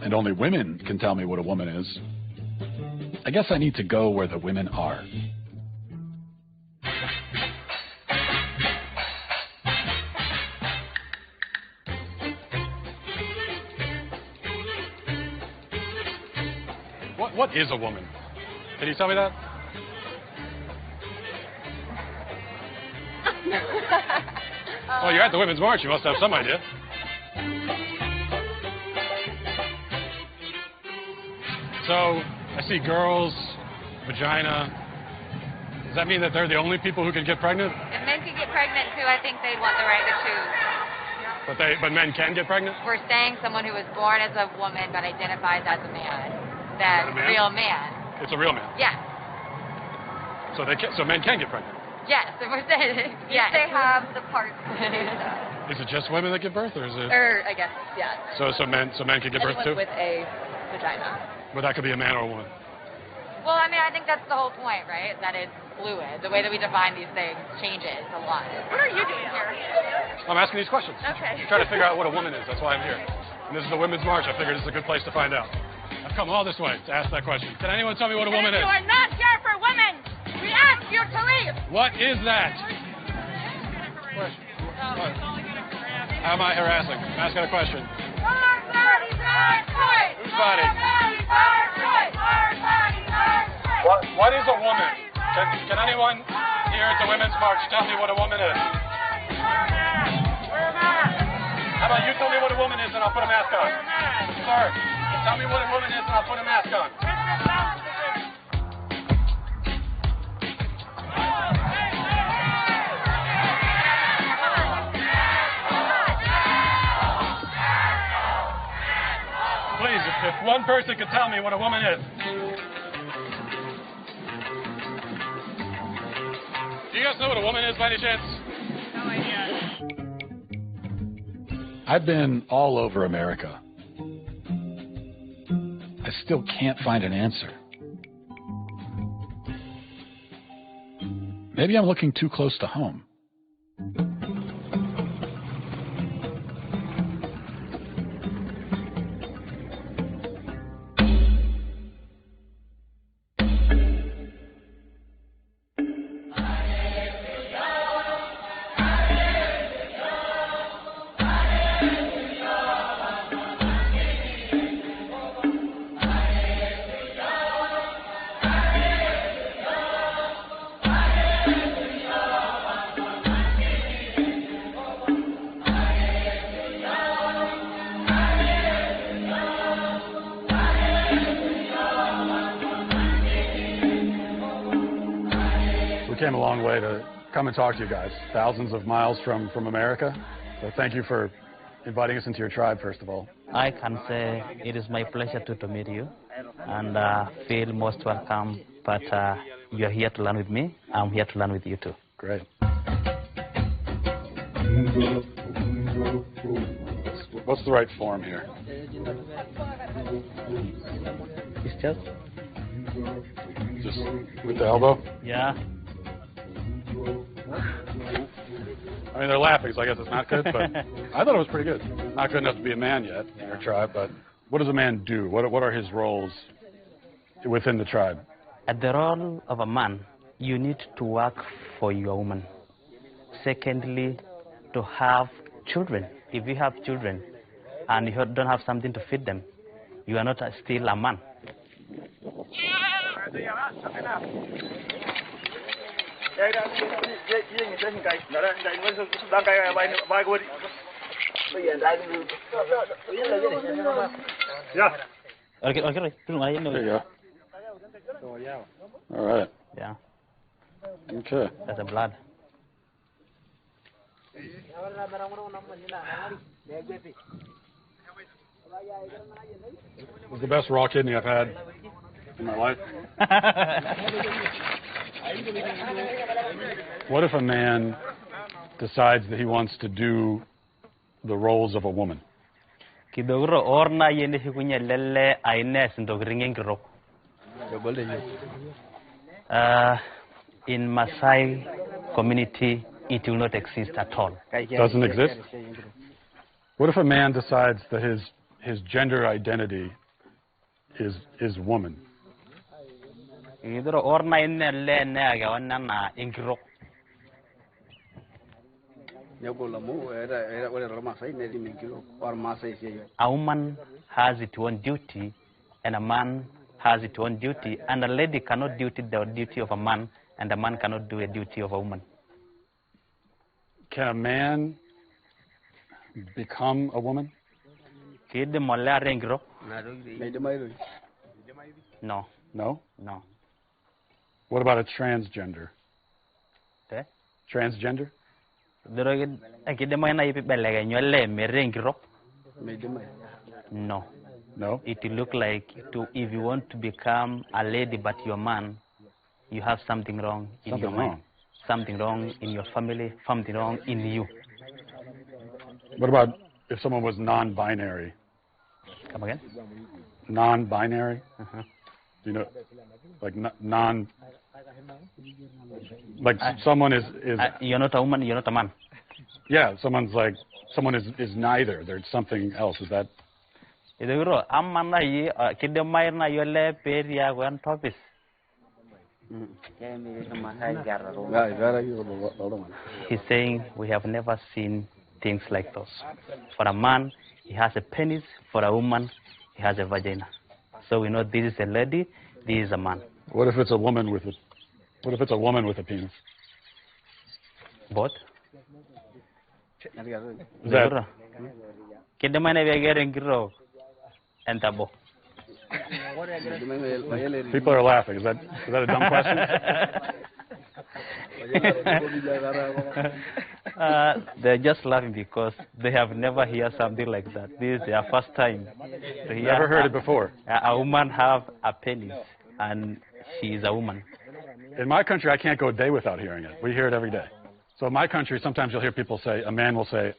S1: and only women can tell me what a woman is, I guess I need to go where the women are. What is a woman? Can you tell me that? Well, you're at the Women's March. You must have some idea. So, I see girls, vagina. Does that mean that they're the only people who can get pregnant?
S9: If men can get pregnant, too, I think they'd want the right to choose.
S1: But men can get pregnant?
S9: We're saying someone who was born as a woman but identifies as a man. That real man.
S1: It's a real man?
S9: Yeah.
S1: So men can get pregnant?
S9: Yes, if we're saying yes.
S12: If they have the parts to do so.
S1: Is it just women that give birth, or is it?
S12: Or I guess, yeah.
S1: So men can give birth too?
S12: Anyone with a vagina.
S1: But that could be a man or a woman.
S9: Well, I mean, I think that's the whole point, right? That it's fluid. The way that we define these things changes a lot.
S12: What are you doing here?
S1: I'm asking these questions.
S12: Okay.
S1: I'm trying to figure out what a woman is. That's why I'm here. And this is the Women's March. I figured this is a good place to find out. I've come all this way to ask that question. Can anyone tell me what a woman is?
S12: You are not here for women. We ask you to leave.
S1: What is that? How am I harassing? I'm asking a question. Whose body? What is a woman? Can anyone here at the Women's March tell me what a woman is? How about you tell me what a woman is and I'll put a mask on? Sir, tell me what a woman is and I'll put a mask on. Please, if one person could tell me what a woman is. Do you guys know what a woman is by any chance?
S12: No idea.
S1: I've been all over America. I still can't find an answer. Maybe I'm looking too close to home. Came a long way to come and talk to you guys, thousands of miles from America. So thank you for inviting us into your tribe, first of all.
S13: I can say it is my pleasure to meet you and feel most welcome. But you are here to learn with me. I'm here to learn with you too.
S1: Great. What's the right form here?
S13: It's just
S1: with the elbow?
S13: Yeah.
S1: I mean, they're laughing, so I guess it's not good, but I thought it was pretty good. Not good enough to be a man yet in your tribe, but what does a man do? What are his roles within the tribe?
S13: At the role of a man, you need to work for your woman. Secondly, to have children. If you have children and you don't have something to feed them, you are not still a man.
S1: Yeah.
S13: Okay.
S1: There you go. All right.
S13: Yeah.
S1: Okay.
S13: That's the blood.
S1: It was the best raw kidney I've had in my life. What if a man decides that he wants to do the roles of a woman?
S13: In Maasai community, it will not exist at all.
S1: Doesn't exist? What if a man decides that his gender identity is woman?
S13: A woman has its own duty, and a man has its own duty, and a lady cannot do the duty of a man, and a man cannot do a duty of a woman.
S1: Can a man become a woman?
S13: No.
S1: No?
S13: No.
S1: What about a transgender? Transgender?
S13: No.
S1: No?
S13: It will look like if you want to become a lady but you're a man, you have something wrong in your mind. Something wrong in your family, something wrong in you.
S1: What about if someone was non-binary?
S13: Come again?
S1: Non-binary? Do you know, like non... Like someone is...
S13: You're not a woman, you're not a man.
S1: Yeah, someone is neither. There's something else. Is that...
S13: He's saying we have never seen things like those. For a man, he has a penis. For a woman, he has a vagina. So we know this is a lady, this is a man.
S1: What if it's a woman with a... What if it's a woman with a penis?
S13: Both?
S1: Is that... People are laughing. Is that a dumb question?
S13: They're just laughing because they have never heard something like that. This is their first time to hear.
S1: Never heard it before.
S13: A woman have a penis, and she is a woman.
S1: In my country, I can't go a day without hearing it. We hear it every day. So in my country, sometimes you'll hear people say, a man will say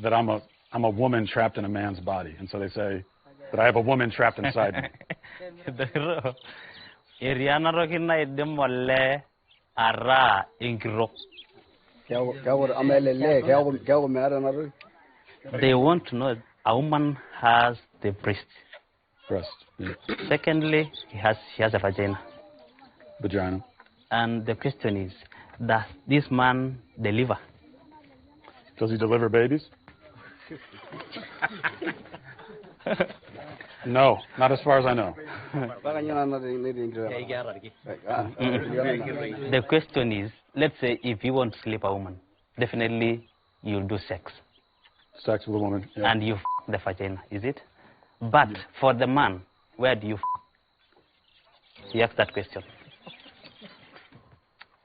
S1: that I'm a woman trapped in a man's body, and so they say that I have a woman trapped inside me.
S13: They want to know a woman has the breast.
S1: Yeah.
S13: Secondly, she has a vagina.
S1: Vagina. And
S13: the question is, does this man deliver?
S1: Does he deliver babies? No, not as far as I know.
S13: The question is, let's say if you want to sleep a woman, definitely you'll do sex.
S1: Sex with a woman. Yeah.
S13: And you the vagina, is it? But for the man, where do you You ask that question.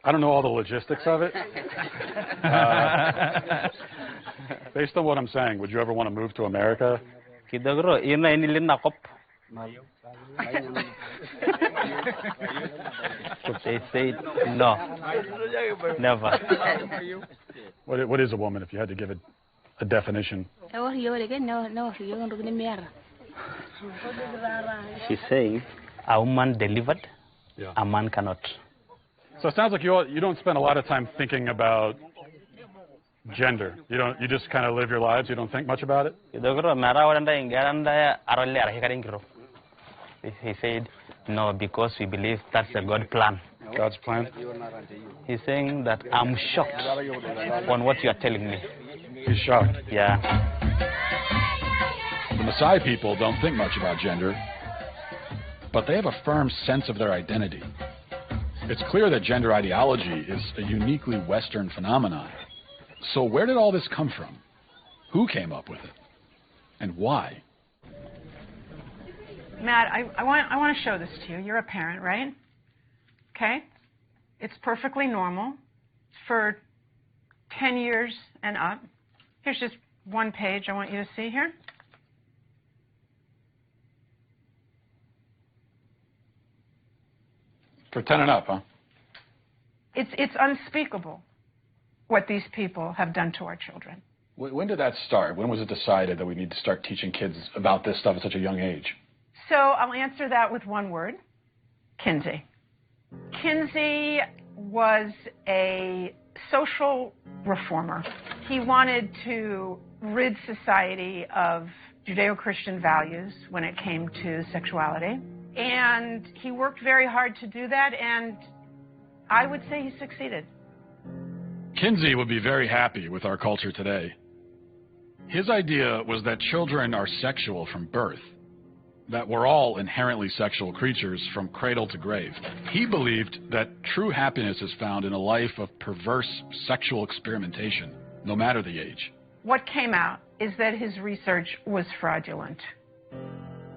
S1: I don't know all the logistics of it. Based on what I'm saying, would you ever want to move to America?
S13: They say no, never.
S1: What is a woman, if you had to give it a definition?
S13: She's saying a woman delivered, a man cannot.
S20: So it sounds like you don't spend a lot of time thinking about gender. You just kind of live your lives. You don't think much about it.
S13: He said, no, because we believe that's a God plan.
S20: God's plan?
S13: He's saying that I'm shocked on what you are telling me.
S20: He's shocked?
S13: Yeah.
S1: The Maasai people don't think much about gender, but they have a firm sense of their identity. It's clear that gender ideology is a uniquely Western phenomenon. So where did all this come from? Who came up with it? And why?
S16: Matt, I want to show this to you. You're a parent, right? Okay? It's perfectly normal for 10 years and up. Here's just one page I want you to see here.
S1: For 10 and up, huh?
S16: It's unspeakable what these people have done to our children.
S1: When did that start? When was it decided that we need to start teaching kids about this stuff at such a young age?
S16: So I'll answer that with one word: Kinsey. Kinsey was a social reformer. He wanted to rid society of Judeo-Christian values when it came to sexuality. And he worked very hard to do that, and I would say he succeeded.
S1: Kinsey would be very happy with our culture today. His idea was that children are sexual from birth, that we're all inherently sexual creatures from cradle to grave. He believed that true happiness is found in a life of perverse sexual experimentation, no matter the age.
S16: What came out is that his research was fraudulent.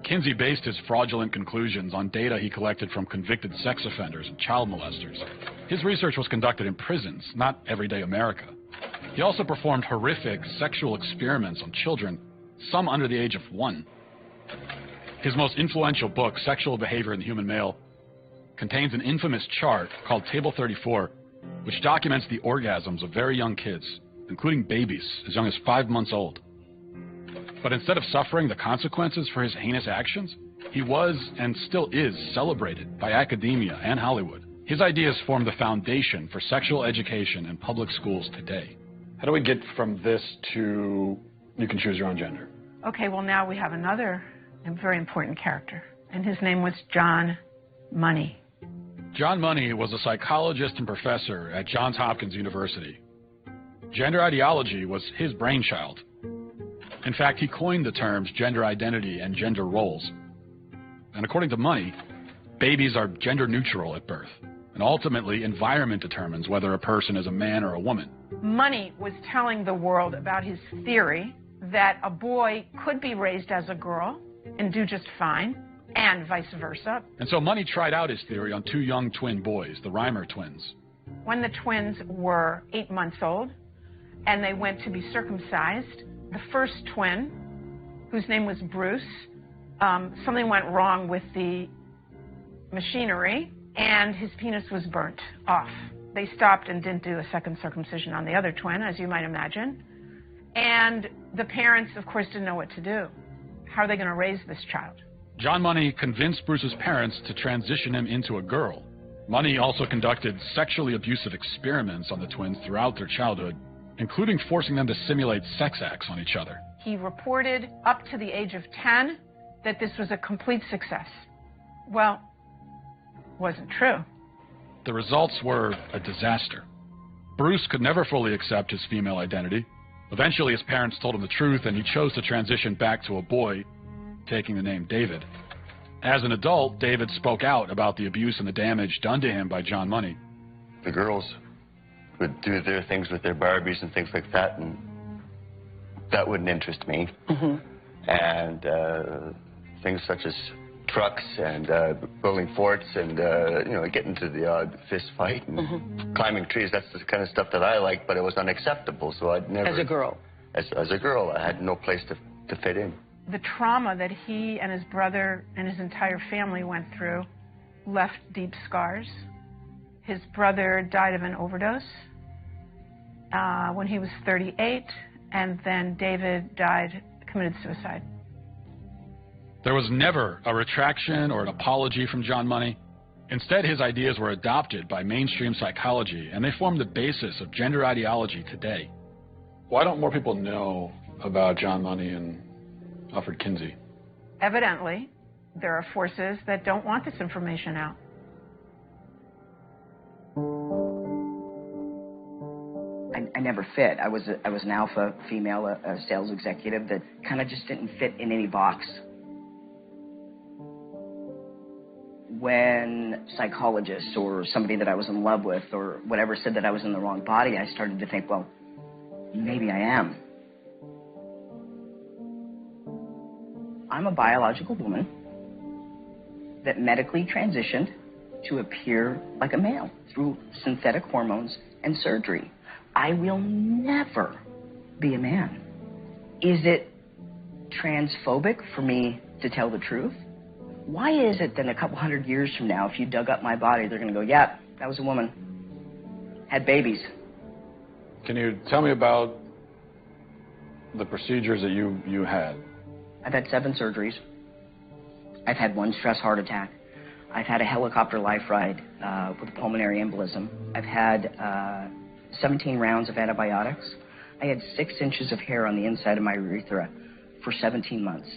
S1: Kinsey based his fraudulent conclusions on data he collected from convicted sex offenders and child molesters. His research was conducted in prisons, not everyday America. He also performed horrific sexual experiments on children, some under the age of 1. His most influential book, Sexual Behavior in the Human Male, contains an infamous chart called Table 34, which documents the orgasms of very young kids, including babies as young as 5 months old. But instead of suffering the consequences for his heinous actions, he was and still is celebrated by academia and Hollywood. His ideas form the foundation for sexual education in public schools today. How do we get from this to you can choose your own gender?
S16: Okay, well, now we have another very important character, and his name was John Money.
S1: John Money was a psychologist and professor at Johns Hopkins University. Gender ideology was his brainchild. In fact, he coined the terms gender identity and gender roles. And according to Money, babies are gender neutral at birth, and ultimately environment determines whether a person is a man or a woman.
S16: Money was telling the world about his theory that a boy could be raised as a girl and do just fine, and vice versa.
S1: And so Money tried out his theory on 2 young twin boys, the Reimer twins.
S16: When the twins were 8 months old and they went to be circumcised, the first twin, whose name was Bruce, something went wrong with the machinery and his penis was burnt off. They stopped and didn't do a second circumcision on the other twin, as you might imagine. And the parents, of course, didn't know what to do. How are they going to raise this child?
S1: John Money convinced Bruce's parents to transition him into a girl. Money also conducted sexually abusive experiments on the twins throughout their childhood, including forcing them to simulate sex acts on each other.
S16: He reported up to the age of 10 that this was a complete success. Well, wasn't true.
S1: The results were a disaster. Bruce could never fully accept his female identity. Eventually, his parents told him the truth, and he chose to transition back to a boy, taking the name David. As an adult, David spoke out about the abuse and the damage done to him by John Money.
S11: The girls would do their things with their Barbies and things like that, and that wouldn't interest me. And things such as trucks and building forts and, you know, getting to the odd fist fight and climbing trees. That's the kind of stuff that I like, but it was unacceptable, so I'd never...
S21: As a girl?
S11: As a girl, I had no place to fit in.
S16: The trauma that he and his brother and his entire family went through left deep scars. His brother died of an overdose when he was 38, and then David committed suicide.
S1: There was never a retraction or an apology from John Money. Instead, his ideas were adopted by mainstream psychology, and they form the basis of gender ideology today. Why don't more people know about John Money and Alfred Kinsey?
S16: Evidently, there are forces that don't want this information out.
S10: I never fit. I was an alpha female, a sales executive that kind of just didn't fit in any box. When psychologists or somebody that I was in love with or whatever said that I was in the wrong body, I started to think, well, maybe I am. I'm a biological woman that medically transitioned to appear like a male through synthetic hormones and surgery. I will never be a man. Is it transphobic for me to tell the truth? Why is it that a couple hundred years from now, if you dug up my body, they're going to go, yeah, that was a woman, had babies?
S1: Can you tell me about the procedures that you had?
S10: I've had 7 surgeries. I've had 1 stress heart attack. I've had a helicopter life ride with a pulmonary embolism. I've had 17 rounds of antibiotics. I had 6 inches of hair on the inside of my urethra for 17 months.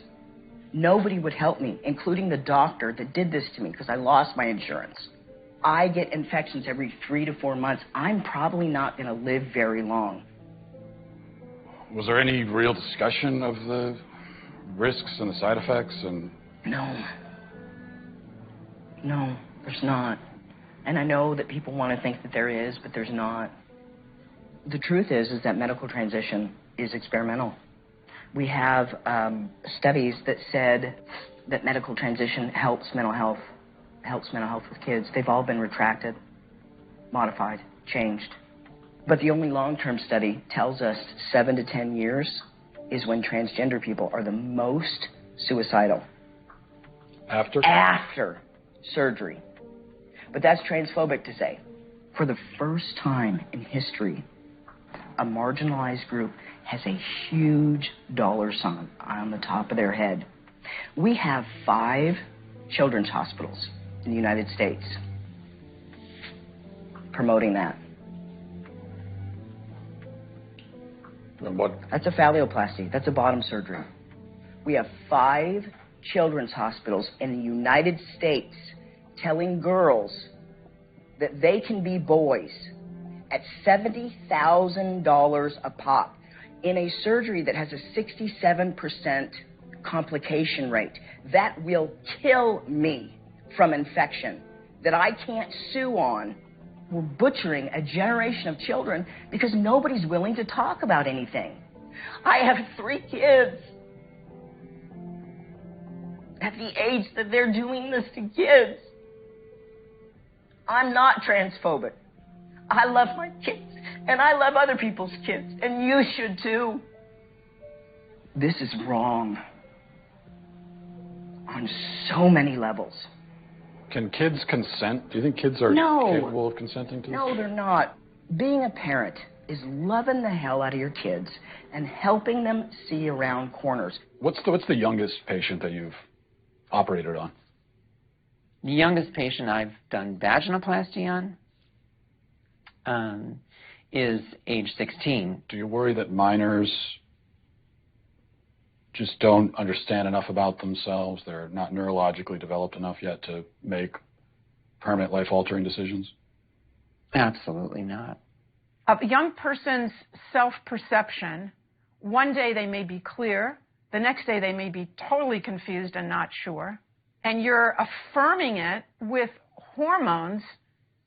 S10: Nobody would help me, including the doctor that did this to me because I lost my insurance. I get infections every 3 to 4 months. I'm probably not going to live very long.
S1: Was there any real discussion of the risks and the side effects?
S10: No, there's not. And I know that people want to think that there is, but there's not. The truth is that medical transition is experimental. We have studies that said that medical transition helps mental health with kids. They've all been retracted, modified, changed. But the only long-term study tells us 7 to 10 years is when transgender people are the most suicidal.
S1: After?
S10: After surgery. But that's transphobic to say. For the first time in history, a marginalized group has a huge dollar sign on the top of their head. We have 5 children's hospitals in the United States promoting that.
S1: And what?
S10: That's a phalloplasty. That's a bottom surgery. We have 5 children's hospitals in the United States telling girls that they can be boys at $70,000 a pop in a surgery that has a 67% complication rate. That will kill me from infection, that I can't sue on. We're butchering a generation of children because nobody's willing to talk about anything. I have 3 kids. At the age that they're doing this to kids. I'm not transphobic. I love my kids, and I love other people's kids, and you should too. This is wrong on so many levels.
S1: Can kids consent? Do you think kids are capable of consenting to this?
S10: No, they're not. Being a parent is loving the hell out of your kids and helping them see around corners.
S1: What's the youngest patient that you've operated on?
S14: The youngest patient I've done vaginoplasty on is age 16.
S1: Do you worry that minors just don't understand enough about themselves? They're not neurologically developed enough yet to make permanent life-altering decisions?
S14: Absolutely not.
S16: A young person's self-perception, one day they may be clear, the next day they may be totally confused and not sure, and you're affirming it with hormones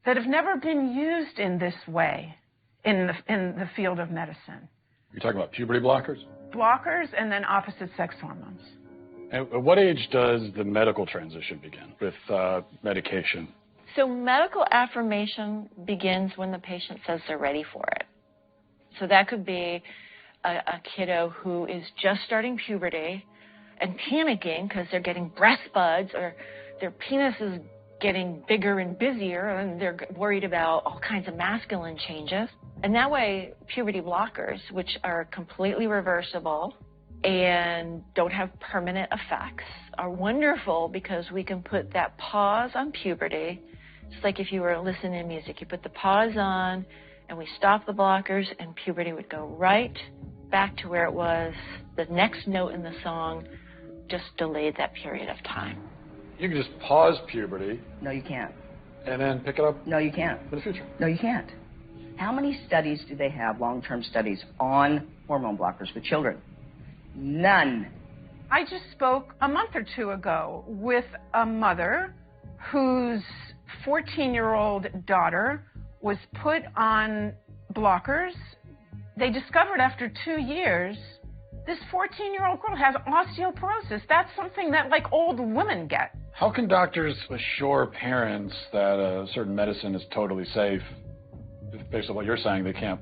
S16: that have never been used in this way in the field of medicine.
S1: You're talking about puberty blockers?
S16: Blockers and then opposite sex hormones.
S1: At what age does the medical transition begin with medication?
S15: So medical affirmation begins when the patient says they're ready for it. So that could be a kiddo who is just starting puberty and panicking because they're getting breast buds or their penis is getting bigger and busier and they're worried about all kinds of masculine changes. And that way, puberty blockers, which are completely reversible and don't have permanent effects, are wonderful because we can put that pause on puberty. It's like if you were listening to music, you put the pause on and we stop the blockers and puberty would go right back to where it was. The next note in the song just delayed that period of time.
S1: You can just pause puberty.
S10: No, you can't.
S1: And then pick it up.
S10: No, you can't.
S1: In the future.
S10: No, you can't. How many studies do they have, long-term studies, on hormone blockers with children? None.
S16: I just spoke a month or two ago with a mother whose 14-year-old daughter was put on blockers. They discovered after 2 years this 14-year-old girl has osteoporosis. That's something that, like, old women get.
S1: How can doctors assure parents that a certain medicine is totally safe? Based on what you're saying, they can't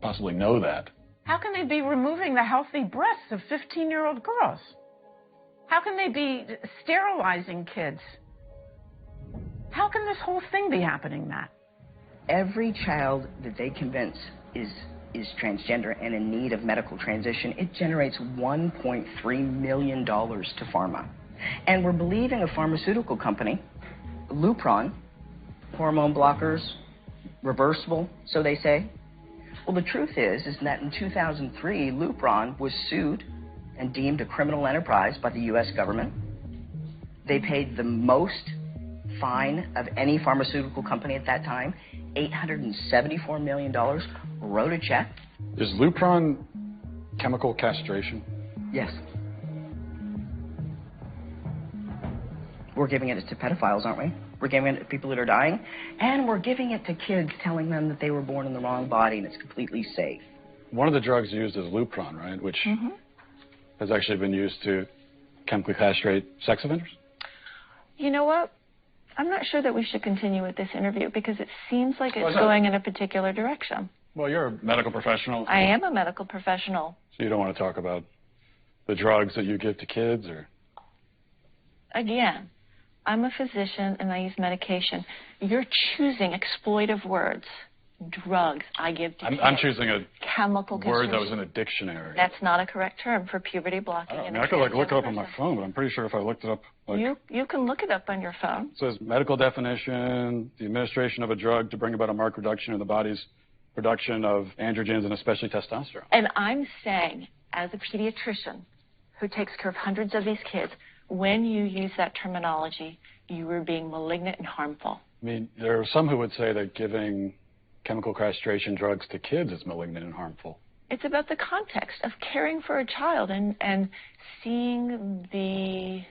S1: possibly know that.
S16: How can they be removing the healthy breasts of 15-year-old girls? How can they be sterilizing kids? How can this whole thing be happening, Matt?
S10: Every child that they convince is transgender and in need of medical transition, it generates $1.3 million to pharma. And we're believing a pharmaceutical company, Lupron, hormone blockers, reversible, so they say. Well, the truth is that in 2003, Lupron was sued and deemed a criminal enterprise by the U.S. government. They paid the most fine of any pharmaceutical company at that time, $874 million, wrote a check.
S1: Is Lupron chemical castration?
S10: Yes. We're giving it to pedophiles, aren't we? We're giving it to people that are dying, and we're giving it to kids, telling them that they were born in the wrong body and it's completely safe.
S1: One of the drugs used is Lupron, right? Which has actually been used to chemically castrate sex offenders?
S15: You know what? I'm not sure that we should continue with this interview because it seems like it's going in a particular direction.
S1: Well, you're a medical professional.
S15: I am a medical professional.
S1: So you don't want to talk about the drugs that you give to kids, or?
S15: Again, I'm a physician and I use medication. You're choosing exploitive words. Drugs I give to kids.
S1: I'm choosing a
S15: chemical
S1: word that was
S15: castration.
S1: in a dictionary.
S15: That's not a correct term for puberty blocking.
S1: I could look it up on my phone, but I'm pretty sure if I looked it up,
S15: You can look it up on your phone.
S1: It says medical definition: the administration of a drug to bring about a marked reduction in the body's production of androgens and especially testosterone.
S15: And I'm saying, as a pediatrician who takes care of hundreds of these kids, when you use that terminology, you are being malignant and harmful.
S1: I mean, there are some who would say that giving chemical castration drugs to kids is malignant and harmful.
S15: It's about the context of caring for a child and seeing the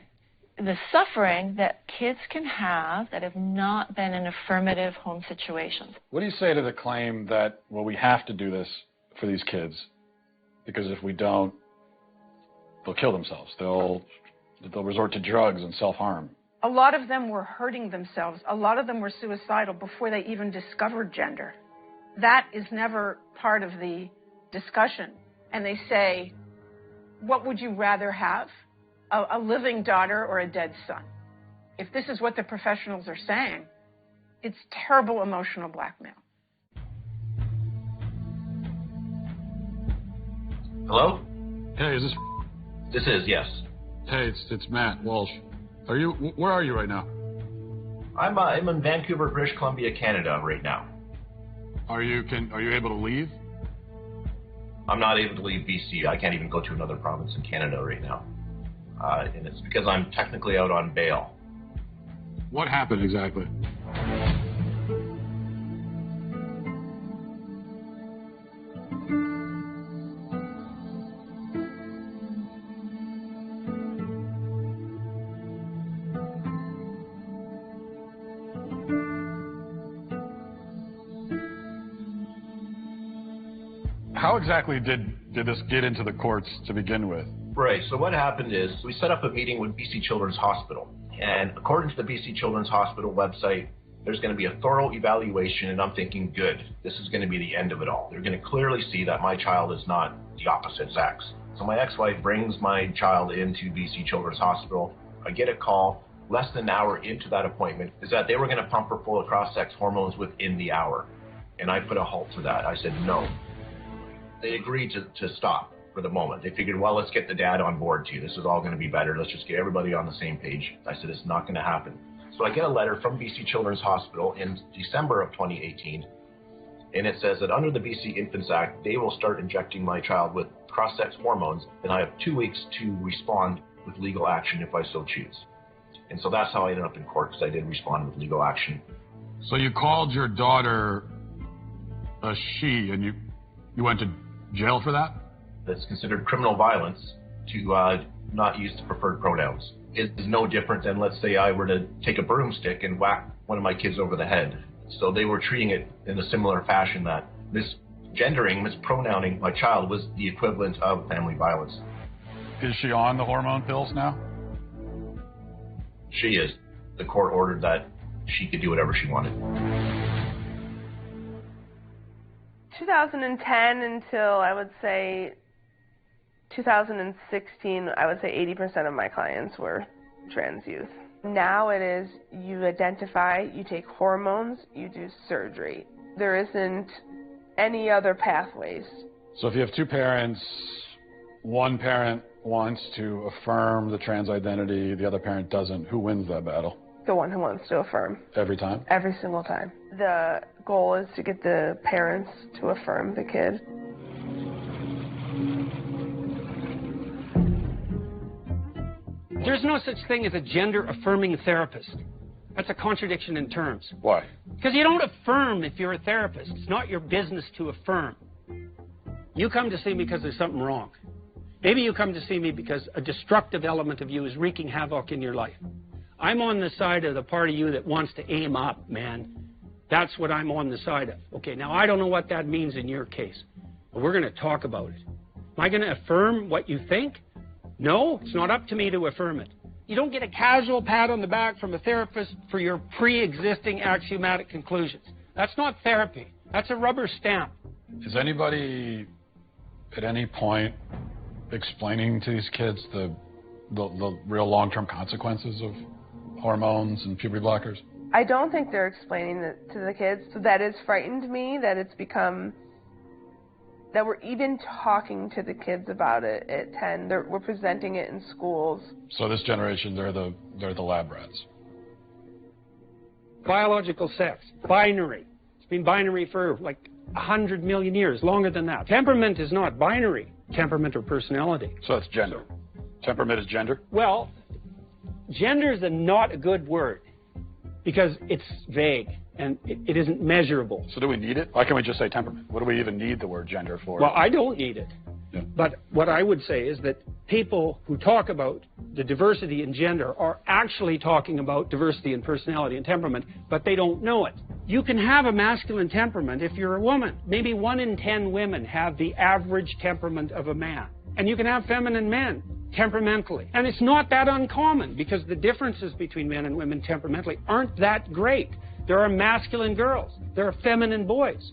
S15: suffering that kids can have that have not been in affirmative home situations.
S1: What do you say to the claim that, well, we have to do this for these kids because if we don't, they'll kill themselves. They'll resort to drugs and self-harm.
S16: A lot of them were hurting themselves. A lot of them were suicidal before they even discovered gender. That is never part of the discussion. And they say, what would you rather have? A living daughter or a dead son? If this is what the professionals are saying, it's terrible emotional blackmail.
S17: Hello?
S1: Hey, is this?
S17: This is, yes.
S1: Hey, it's Matt Walsh. Where are you right now?
S17: I'm in Vancouver, British Columbia, Canada right now.
S1: Are you able to leave?
S17: I'm not able to leave BC. I can't even go to another province in Canada right now. And it's because I'm technically out on bail.
S1: What happened exactly? How exactly did this get into the courts to begin with?
S17: Right, so what happened is we set up a meeting with BC Children's Hospital. And according to the BC Children's Hospital website, there's going to be a thorough evaluation, and I'm thinking, good, this is going to be the end of it all. They're going to clearly see that my child is not the opposite sex. So my ex-wife brings my child into BC Children's Hospital. I get a call less than an hour into that appointment is that they were going to pump her full of cross-sex hormones within the hour. And I put a halt to that. I said no. They agreed to stop for the moment. They figured, well, let's get the dad on board too. This is all going to be better. Let's just get everybody on the same page. I said, it's not going to happen. So I get a letter from BC Children's Hospital in December of 2018, and it says that under the BC Infants Act, they will start injecting my child with cross-sex hormones, and I have 2 weeks to respond with legal action if I so choose. And so that's how I ended up in court, because I did respond with legal action.
S1: So you called your daughter a she, and you went to jail for that?
S17: That's considered criminal violence to not use the preferred pronouns. It is no different than, let's say, I were to take a broomstick and whack one of my kids over the head. So they were treating it in a similar fashion, that misgendering, mispronouncing my child was the equivalent of family violence.
S1: Is she on the hormone pills now?
S17: She is. The court ordered that she could do whatever she wanted.
S18: 2010 until, I would say, 2016, I would say 80% of my clients were trans youth. Now it is, you identify, you take hormones, you do surgery. There isn't any other pathways.
S1: So if you have two parents, one parent wants to affirm the trans identity, the other parent doesn't, who wins that battle?
S18: The one who wants to affirm.
S1: Every time?
S18: Every single time. The goal is to get the parents to affirm the kid.
S22: There's no such thing as a gender-affirming therapist. That's a contradiction in terms.
S1: Why?
S22: Because you don't affirm if you're a therapist. It's not your business to affirm. You come to see me because there's something wrong. Maybe you come to see me because a destructive element of you is wreaking havoc in your life. I'm on the side of the part of you that wants to aim up, man. That's what I'm on the side of. Okay, now I don't know what that means in your case, but we're going to talk about it. Am I going to affirm what you think? No, it's not up to me to affirm it. You don't get a casual pat on the back from a therapist for your pre-existing axiomatic conclusions. That's not therapy. That's a rubber stamp.
S1: Is anybody at any point explaining to these kids the real long-term consequences of hormones and puberty blockers?
S18: I don't think they're explaining it to the kids. So that has frightened me, that it's become, that we're even talking to the kids about it at 10. We're presenting it in schools.
S1: So this generation, they're the lab rats.
S22: Biological sex, binary. It's been binary for like 100 million years, longer than that. Temperament is not binary, temperament or personality.
S1: So it's gender. Temperament is gender?
S22: Well, gender is not a good word because it's vague and it isn't measurable.
S1: So do we need it? Why can't we just say temperament? What do we even need the word gender for?
S22: Well, I don't need it. Yeah. But what I would say is that people who talk about the diversity in gender are actually talking about diversity in personality and temperament, but they don't know it. You can have a masculine temperament if you're a woman. Maybe 1 in 10 women have the average temperament of a man. And you can have feminine men temperamentally. And it's not that uncommon because the differences between men and women temperamentally aren't that great. There are masculine girls. There are feminine boys.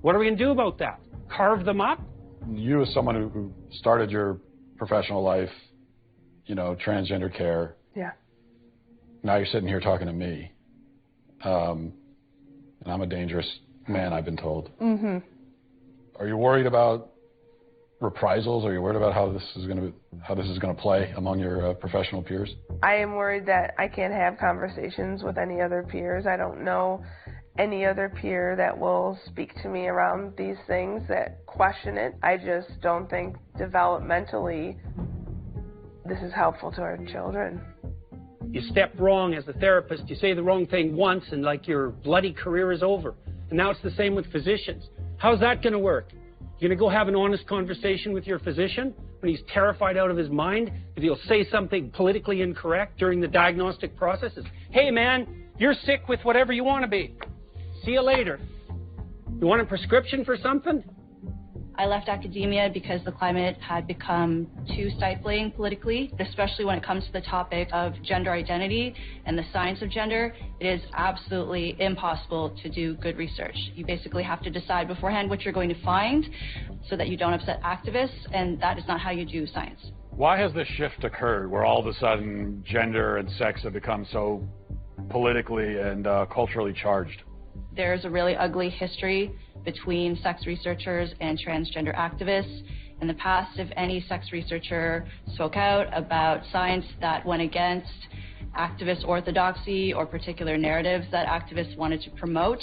S22: What are we going to do about that? Carve them up?
S1: You, as someone who started your professional life, you know, transgender care.
S18: Yeah.
S1: Now you're sitting here talking to me. And I'm a dangerous man, I've been told.
S18: Mm-hmm.
S1: Are you worried about reprisals? Are you worried about how this is going to play among your professional peers?
S18: I am worried that I can't have conversations with any other peers. I don't know any other peer that will speak to me around these things, that question it. I just don't think developmentally this is helpful to our children.
S22: You step wrong as a therapist, you say the wrong thing once and like your bloody career is over. And now it's the same with physicians. How's that going to work? You're going to go have an honest conversation with your physician when he's terrified out of his mind that he'll say something politically incorrect during the diagnostic processes? Hey man, you're sick with whatever you want to be. See you later. You want a prescription for something?
S19: I left academia because the climate had become too stifling politically, especially when it comes to the topic of gender identity and the science of gender. It is absolutely impossible to do good research. You basically have to decide beforehand what you're going to find so that you don't upset activists, and that is not how you do science.
S1: Why has this shift occurred where all of a sudden gender and sex have become so politically and culturally charged?
S2: There's a really ugly history between sex researchers and transgender activists. In the past, if any sex researcher spoke out about science that went against activist orthodoxy or particular narratives that activists wanted to promote,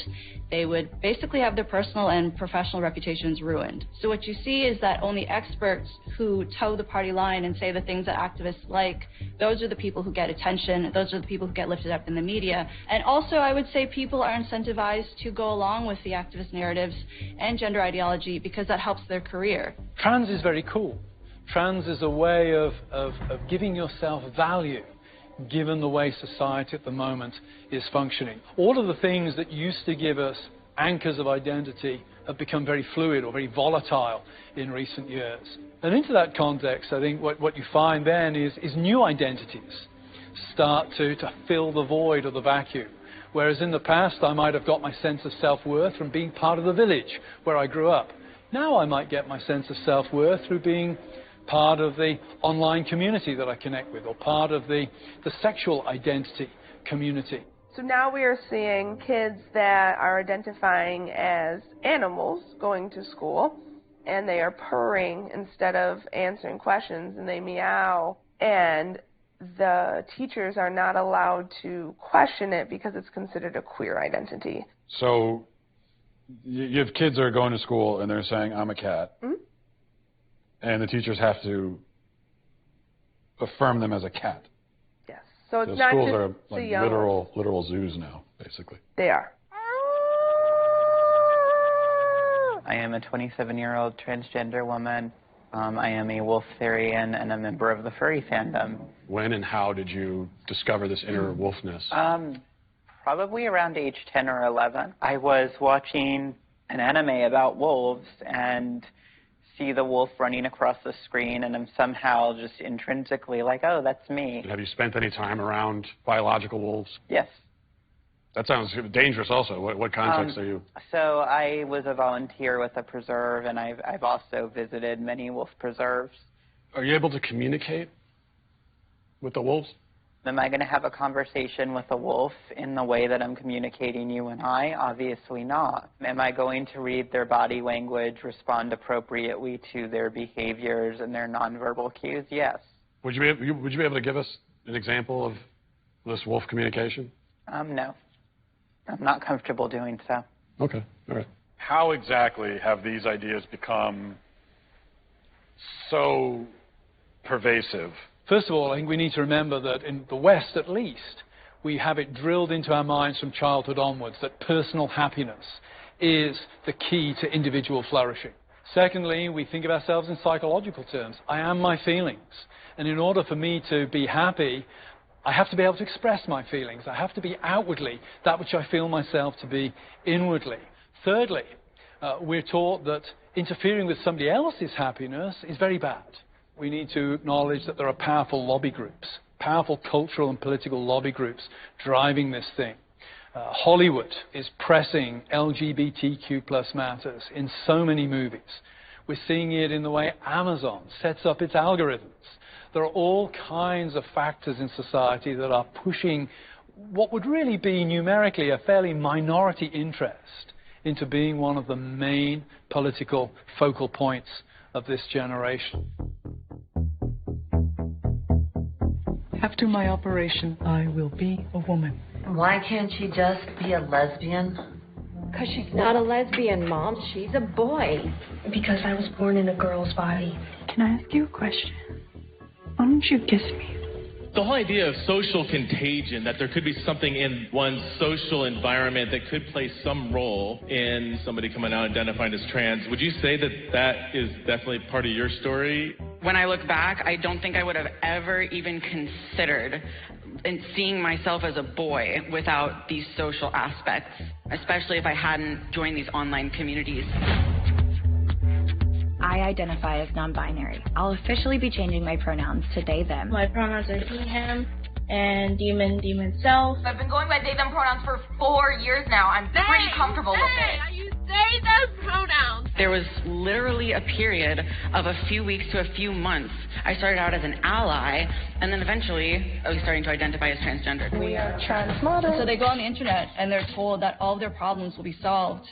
S2: they would basically have their personal and professional reputations ruined. So what you see is that only experts who toe the party line and say the things that activists like, those are the people who get attention, those are the people who get lifted up in the media. And also, I would say people are incentivized to go along with the activist narratives and gender ideology because that helps their career.
S8: Trans is very cool. Trans is a way of giving yourself value, given the way society at the moment is functioning. All of the things that used to give us anchors of identity have become very fluid or very volatile in recent years. And into that context, I think what you find then is new identities start to fill the void or the vacuum. Whereas in the past, I might have got my sense of self-worth from being part of the village where I grew up. Now I might get my sense of self-worth through being part of the online community that I connect with, or part of the sexual identity community.
S18: So now we are seeing kids that are identifying as animals going to school, and they are purring instead of answering questions, and they meow, and the teachers are not allowed to question it because it's considered a queer identity.
S20: So you have kids that are going to school and they're saying, I'm a cat. Mm-hmm. And the teachers have to affirm them as a cat.
S18: Yes. So it's
S20: so
S18: not
S20: schools
S18: just
S20: are like literal zoos now, basically.
S18: They are.
S23: I am a 27-year-old transgender woman. I am a wolfarian and a member of the furry fandom.
S20: When and how did you discover this inner wolfness?
S23: Probably around age 10 or 11. I was watching an anime about wolves and see the wolf running across the screen, and I'm somehow just intrinsically like, oh, that's me.
S20: Have you spent any time around biological wolves?
S23: Yes.
S20: That sounds dangerous also. What context are you?
S23: So I was a volunteer with a preserve, and I've also visited many wolf preserves.
S20: Are you able to communicate with the wolves?
S23: Am I going to have a conversation with a wolf in the way that I'm communicating you and I? Obviously not. Am I going to read their body language, respond appropriately to their behaviors and their nonverbal cues? Yes.
S20: Would you be able to give us an example of this wolf communication?
S23: No. I'm not comfortable doing so.
S20: Okay. All right. How exactly have these ideas become so pervasive?
S8: First of all, I think we need to remember that in the West, at least, we have it drilled into our minds from childhood onwards that personal happiness is the key to individual flourishing. Secondly, we think of ourselves in psychological terms. I am my feelings. And in order for me to be happy, I have to be able to express my feelings. I have to be outwardly that which I feel myself to be inwardly. Thirdly, we're taught that interfering with somebody else's happiness is very bad. We need to acknowledge that there are powerful lobby groups, powerful cultural and political lobby groups driving this thing. Hollywood is pressing LGBTQ+ matters in so many movies. We're seeing it in the way Amazon sets up its algorithms. There are all kinds of factors in society that are pushing what would really be numerically a fairly minority interest into being one of the main political focal points of this generation.
S24: After my operation, I will be a woman.
S21: Why can't she just be a lesbian? Because she's not a lesbian, Mom. She's a boy.
S25: Because I was born in a girl's body. Can I ask you a question? Why don't you kiss me?
S26: The whole idea of social contagion, that there could be something in one's social environment that could play some role in somebody coming out identifying as trans, would you say that that is definitely part of your story?
S5: When I look back, I don't think I would have ever even considered in seeing myself as a boy without these social aspects, especially if I hadn't joined these online communities.
S27: I identify as non-binary. I'll officially be changing my pronouns to they, them.
S28: My pronouns are he, him, and demon, self.
S9: I've been going by they, them pronouns for 4 years now. I'm pretty comfortable with it.
S12: I use They, them pronouns.
S3: There was literally a period of a few weeks to a few months. I started out as an ally, and then eventually I was starting to identify as transgender.
S2: We are trans mothers. So they go on the internet and they're told that all of their problems will be solved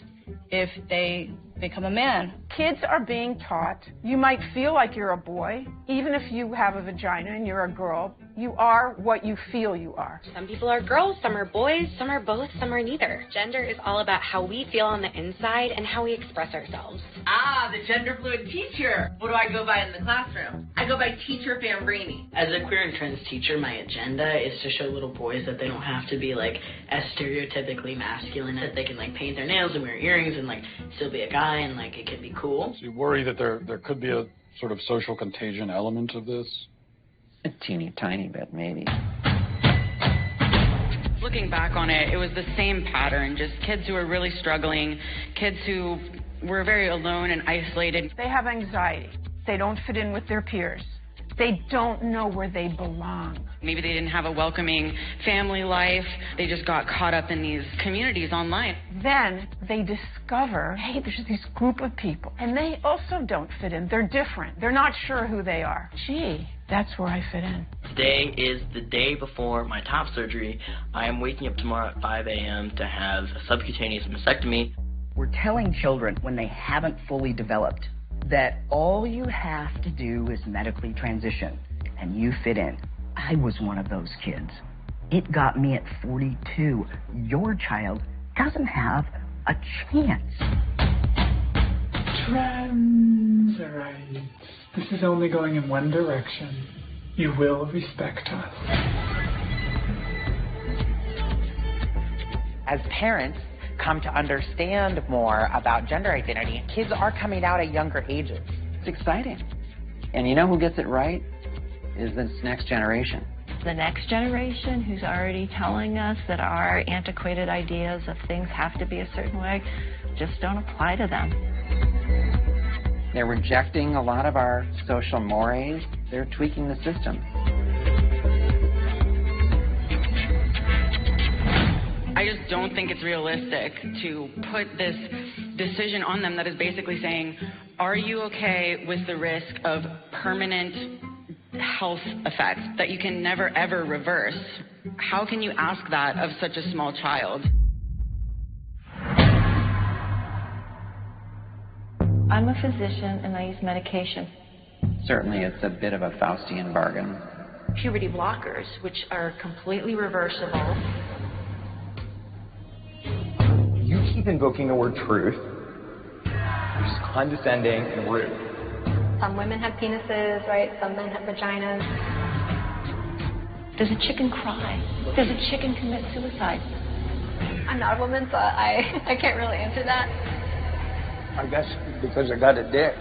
S2: if they become a man.
S16: Kids are being taught you might feel like you're a boy, even if you have a vagina and you're a girl. You are what you feel you are.
S4: Some people are girls, some are boys, some are both, some are neither. Gender is all about how we feel on the inside and how we express ourselves.
S6: Ah, the gender fluid teacher. What do I go by in the classroom? I go by Teacher Fambrini.
S7: As a queer and trans teacher, my agenda is to show little boys that they don't have to be like as stereotypically masculine, that they can like paint their nails and wear earrings and like still be a guy and like it can be cool.
S1: So you worry that there could be a sort of social contagion element of this?
S23: A teeny tiny bit, maybe.
S3: Looking back on it, it was the same pattern, just kids who were really struggling, kids who were very alone and isolated.
S16: They have anxiety. They don't fit in with their peers. They don't know where they belong.
S3: Maybe they didn't have a welcoming family life. They just got caught up in these communities online.
S16: Then they discover, hey, there's this group of people, and they also don't fit in. They're different. They're not sure who they are. Gee, that's where I fit in.
S10: Today is the day before my top surgery. I am waking up tomorrow at 5 a.m. to have a subcutaneous mastectomy.
S11: We're telling children when they haven't fully developed that all you have to do is medically transition and you fit in. I was one of those kids. It got me at 42. Your child doesn't have a chance.
S24: Trans rights. This is only going in one direction. You will respect us.
S23: As parents come to understand more about gender identity, kids are coming out at younger ages. It's exciting. And you know who gets it right? Is this next generation.
S15: The next generation who's already telling us that our antiquated ideas of things have to be a certain way just don't apply to them.
S23: They're rejecting a lot of our social mores. They're tweaking the system.
S3: I just don't think it's realistic to put this decision on them that is basically saying, are you okay with the risk of permanent health effects that you can never ever reverse? How can you ask that of such a small child?
S15: I'm a physician and I use medication.
S23: Certainly it's a bit of a Faustian bargain.
S27: Puberty blockers, which are completely reversible.
S13: You keep invoking the word truth. You're just condescending and rude.
S27: Some women have penises, right? Some men have vaginas.
S15: Does a chicken cry? Does a chicken commit suicide?
S27: I'm not a woman, so I can't really answer that.
S13: I guess because I got a dick.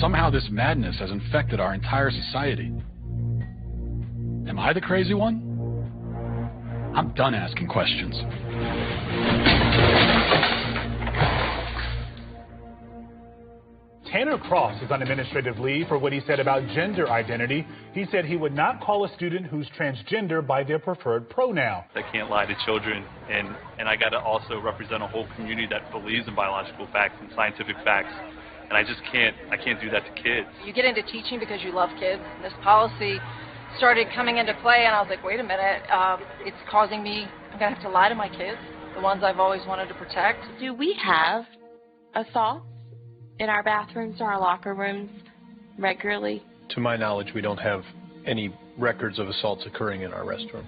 S1: Somehow this madness has infected our entire society. Am I the crazy one? I'm done asking questions.
S14: Tanner Cross is on administrative leave for what he said about gender identity. He said he would not call a student who's transgender by their preferred pronoun.
S29: I can't lie to children, and I got to also represent a whole community that believes in biological facts and scientific facts. And I can't do that to kids.
S30: You get into teaching because you love kids. This policy started coming into play, and I was like, wait a minute, it's causing me, I'm going to have to lie to my kids, the ones I've always wanted to protect.
S31: Do we have assaults in our bathrooms or our locker rooms regularly?
S32: To my knowledge, we don't have any records of assaults occurring in our restroom.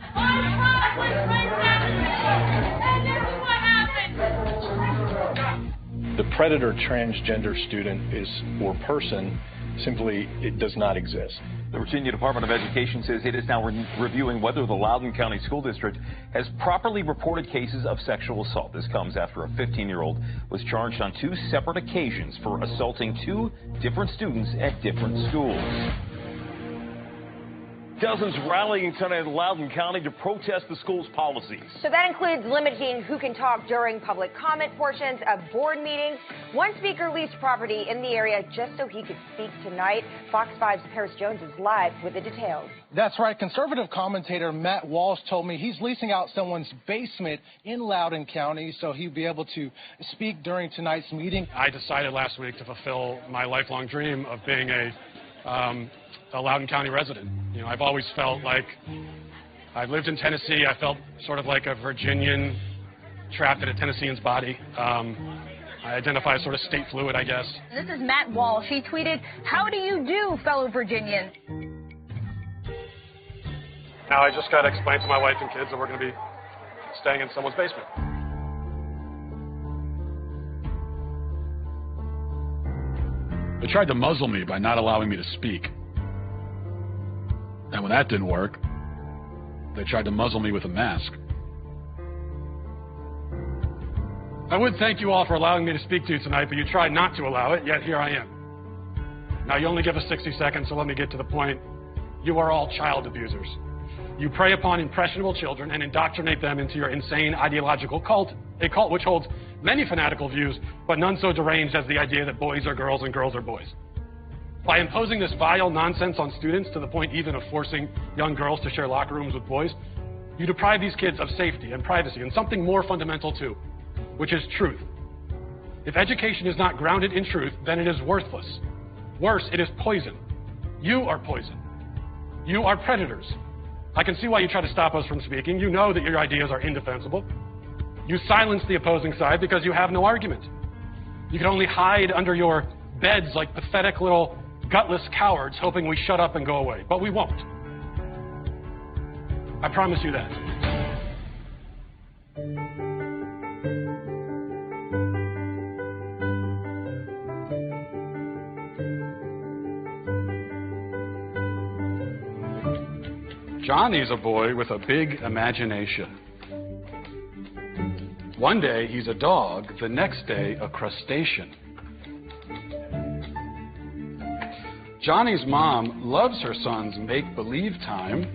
S32: The predator transgender student or person, simply, it does not exist.
S33: The Virginia Department of Education says it is now reviewing whether the Loudoun County School District has properly reported cases of sexual assault. This comes after a 15-year-old was charged on 2 separate occasions for assaulting 2 different students at different schools. dozens rallying tonight in Loudoun County to protest the school's policies.
S5: So that includes limiting who can talk during public comment portions of board meetings. One speaker leased property in the area just so he could speak tonight. Fox 5's Paris Jones is live with the details.
S8: That's right. Conservative commentator Matt Walsh told me he's leasing out someone's basement in Loudoun County so he'd be able to speak during tonight's meeting.
S9: I decided last week to fulfill my lifelong dream of being a Loudoun County resident. You know, I've always felt like I've lived in Tennessee. I felt sort of like a Virginian trapped in a Tennessean's body. I identify as sort of state fluid, I guess.
S12: This is Matt Walsh. He tweeted, "How do you do, fellow Virginians?"
S9: Now I just got to explain to my wife and kids that we're going to be staying in someone's basement.
S1: They tried to muzzle me by not allowing me to speak. And when that didn't work, they tried to muzzle me with a mask. I would thank you all for allowing me to speak to you tonight, but you tried not to allow it, yet here I am. Now, you only give us 60 seconds, so let me get to the point. You are all child abusers. You prey upon impressionable children and indoctrinate them into your insane ideological cult, a cult which holds many fanatical views, but none so deranged as the idea that boys are girls and girls are boys. By imposing this vile nonsense on students to the point even of forcing young girls to share locker rooms with boys, you deprive these kids of safety and privacy and something more fundamental too, which is truth. If education is not grounded in truth, then it is worthless. Worse, it is poison. You are poison. You are predators. I can see why you try to stop us from speaking. You know that your ideas are indefensible. You silence the opposing side because you have no argument. You can only hide under your beds like pathetic little gutless cowards hoping we shut up and go away. But we won't. I promise you that. Johnny's a boy with a big imagination. One day he's a dog, the next day a crustacean. Johnny's mom loves her son's make-believe time.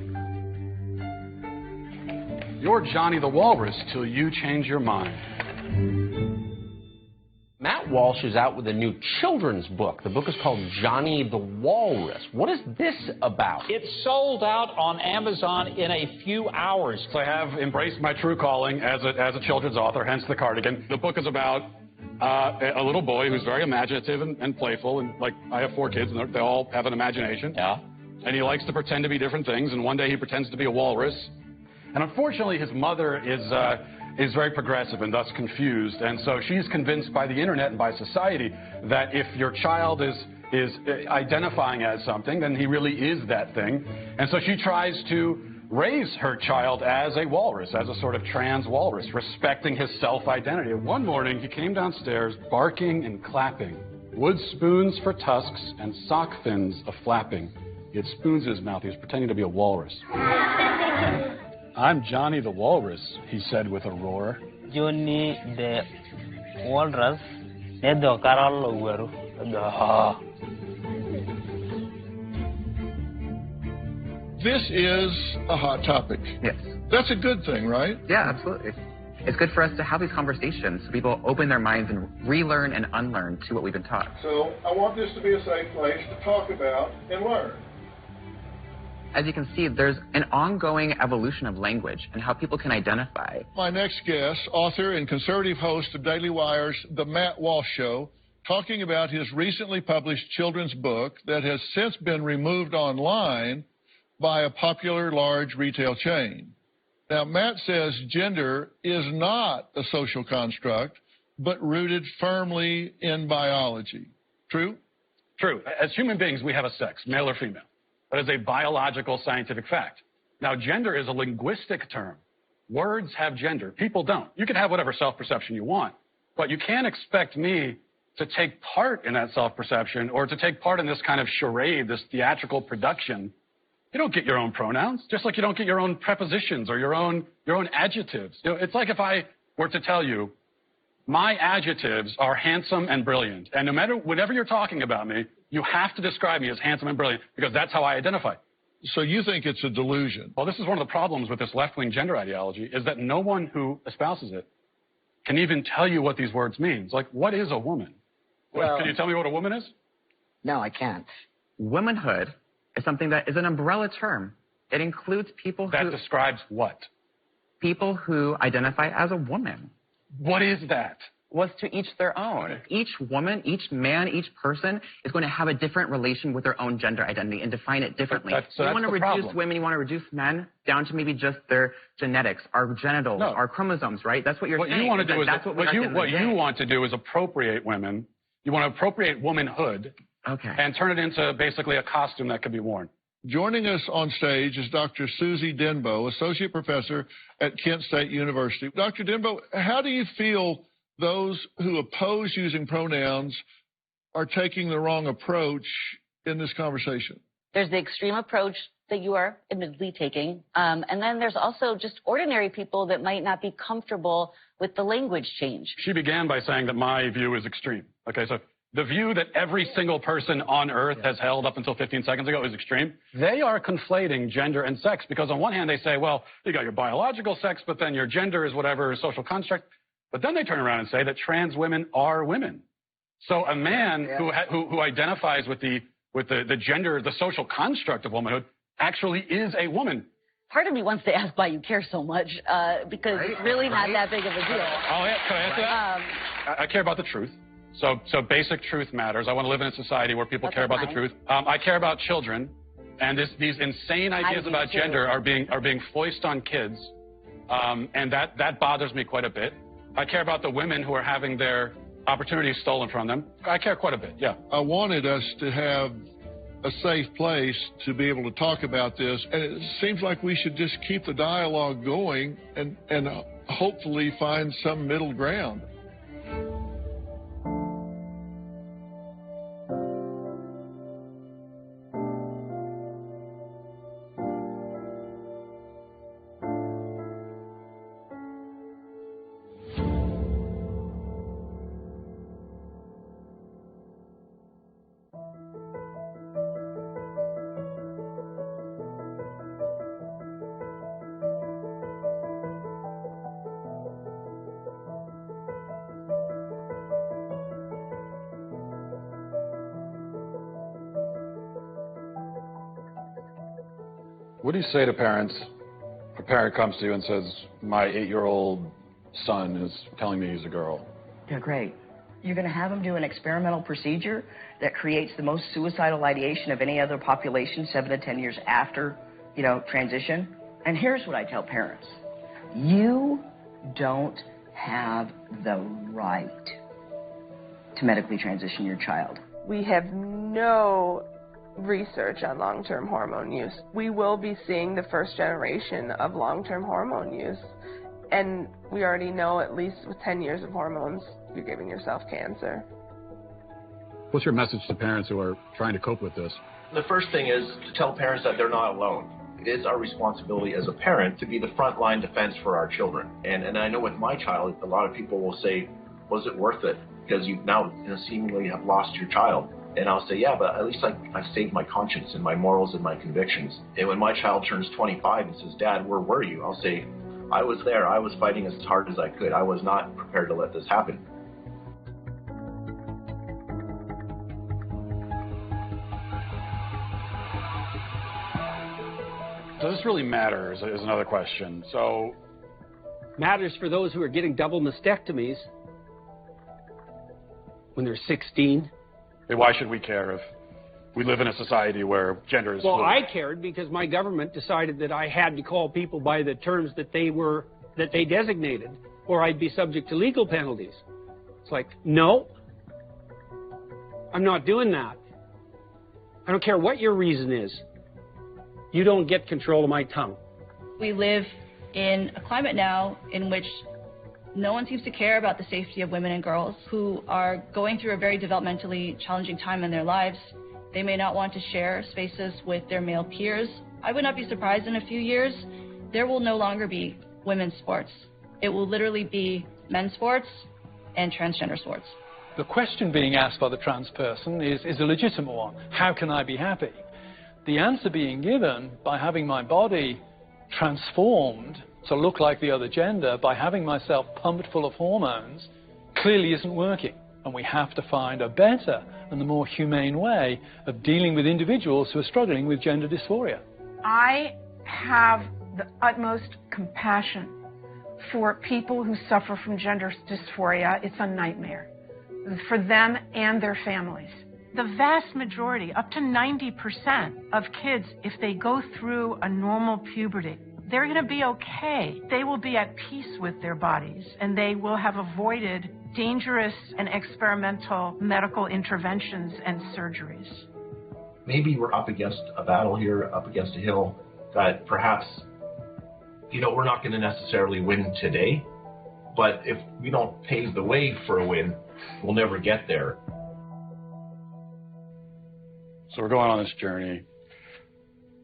S1: You're Johnny the Walrus till you change your mind.
S17: Matt Walsh is out with a new children's book. The book is called Johnny the Walrus. What is this about?
S18: It sold out on Amazon in a few hours.
S1: So I have embraced my true calling as a children's author, hence the cardigan. The book is about a little boy who's very imaginative and playful, and like I have 4 kids, and they all have an imagination.
S17: Yeah.
S1: And he likes to pretend to be different things, and one day he pretends to be a walrus. And unfortunately, his mother is very progressive and thus confused, and so she's convinced by the internet and by society that if your child is identifying as something, then he really is that thing. And so she tries to raise her child as a walrus, as a sort of trans walrus, respecting his self-identity. One morning, he came downstairs barking and clapping, wood spoons for tusks and sock fins a-flapping. He had spoons in his mouth. He was pretending to be a walrus. I'm Johnny the Walrus, he said with a roar.
S19: Johnny the Walrus.
S20: This is a hot topic.
S21: Yes.
S20: That's a good thing, right?
S21: Yeah, absolutely. It's good for us to have these conversations so people open their minds and relearn and unlearn to what we've been taught.
S20: So I want this to be a safe place to talk about and learn.
S21: As you can see, there's an ongoing evolution of language and how people can identify.
S20: My next guest, author and conservative host of Daily Wire's The Matt Walsh Show, talking about his recently published children's book that has since been removed online by a popular large retail chain. Now, Matt says gender is not a social construct, but rooted firmly in biology. True?
S1: True. As human beings, we have a sex, male or female. But it's a biological scientific fact. Now, gender is a linguistic term. Words have gender. People don't. You can have whatever self-perception you want, but you can't expect me to take part in that self-perception or to take part in this kind of charade, this theatrical production. You don't get your own pronouns, just like you don't get your own prepositions or your own adjectives. You know, it's like if I were to tell you, my adjectives are handsome and brilliant, and no matter whatever you're talking about me, you have to describe me as handsome and brilliant because that's how I identify.
S20: So you think it's a delusion?
S9: Well, this is one of the problems with this left-wing gender ideology, is that no one who espouses it can even tell you what these words mean. It's like, what is a woman?
S21: Well,
S9: can you tell me what a woman is?
S21: No, I can't. Womanhood is something that is an umbrella term. It includes people who...
S9: That describes what?
S21: People who identify as a woman.
S9: What is that?
S21: Was to each their own. Each woman, each man, each person is going to have a different relation with their own gender identity and define it differently.
S9: So
S21: you want to reduce
S9: problem.
S21: women, you want to reduce men down to maybe just their genetics, our genitals, our chromosomes, right? That's what you're saying.
S9: You want to do
S21: that's
S9: what you want to do is appropriate women. You want to appropriate womanhood and turn it into basically a costume that could be worn.
S20: Joining us on stage is Dr. Susie Denbo, Associate Professor at Kent State University. Dr. Denbo, how do you feel those who oppose using pronouns are taking the wrong approach in this conversation?
S2: There's the extreme approach that you are admittedly taking, and then there's also just ordinary people that might not be comfortable with the language change.
S9: She began by saying that my view is extreme. Okay, so the view that every single person on Earth has held up until 15 seconds ago is extreme. They are conflating gender and sex because on one hand they say, well, you got your biological sex, but then your gender is whatever social construct. But then they turn around and say that trans women are women. So a man who identifies with the gender, the social construct of womanhood, actually is a woman.
S2: Part of me wants to ask why you care so much, because it's really not that big of a deal.
S9: Oh, yeah, can I answer that? I care about the truth. So basic truth matters. I want to live in a society where people care about the truth. I care about children, and these insane ideas about gender are being foisted on kids, and that bothers me quite a bit. I care about the women who are having their opportunities stolen from them. I care quite a bit, yeah.
S20: I wanted us to have a safe place to be able to talk about this, and it seems like we should just keep the dialogue going and hopefully find some middle ground.
S1: What do you say to parents? A parent comes to you and says, my 8-year-old son is telling me he's a girl.
S3: Yeah, great. You're going to have them do an experimental procedure that creates the most suicidal ideation of any other population 7 to 10 years after, transition. And here's what I tell parents. You don't have the right to medically transition your child.
S31: We have no research on long-term hormone use. We will be seeing the first generation of long-term hormone use, and we already know at least with 10 years of hormones, you're giving yourself cancer.
S1: What's your message to parents who are trying to cope with this?
S4: The first thing is to tell parents that they're not alone. It is our responsibility as a parent to be the frontline defense for our children. And I know with my child, a lot of people will say, was it worth it? Because you now seemingly have lost your child. And I'll say, yeah, but at least I've saved my conscience and my morals and my convictions. And when my child turns 25 and says, Dad, where were you? I'll say, I was there. I was fighting as hard as I could. I was not prepared to let this happen.
S1: Does this really matter is another question. So,
S6: matters for those who are getting double mastectomies when they're 16.
S1: Why should we care if we live in a society where gender is fluid?
S6: I cared because my government decided that I had to call people by the terms that they designated, or I'd be subject to legal penalties. It's like, no, I'm not doing that. I don't care what your reason is. You don't get control of my tongue.
S27: We live in a climate now in which no one seems to care about the safety of women and girls who are going through a very developmentally challenging time in their lives. They may not want to share spaces with their male peers. I would not be surprised in a few years, there will no longer be women's sports. It will literally be men's sports and transgender sports.
S7: The question being asked by the trans person is a legitimate one. How can I be happy? the answer being given by having my body transformed to look like the other gender, by having myself pumped full of hormones, clearly isn't working. And we have to find a better and the more humane way of dealing with individuals who are struggling with gender dysphoria.
S10: I have the utmost compassion for people who suffer from gender dysphoria. It's a nightmare for them and their families. The vast majority, up to 90% of kids, if they go through a normal puberty, they're going to be okay. They will be at peace with their bodies, and they will have avoided dangerous and experimental medical interventions and surgeries.
S4: Maybe we're up against a battle here, up against a hill that perhaps, we're not going to necessarily win today, but if we don't pave the way for a win, we'll never get there.
S1: So we're going on this journey.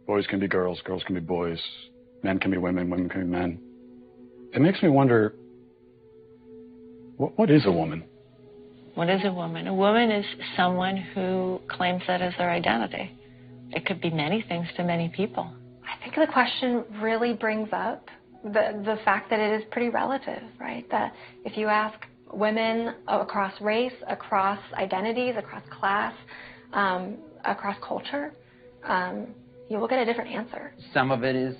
S1: Boys can be girls, girls can be boys, men can be women, women can be men. It makes me wonder, what is a woman?
S11: What is a woman? A woman is someone who claims that as their identity. It could be many things to many people.
S13: I think the question really brings up the fact that it is pretty relative, right? That if you ask women across race, across identities, across class, across culture, you will get a different answer.
S21: Some of it is,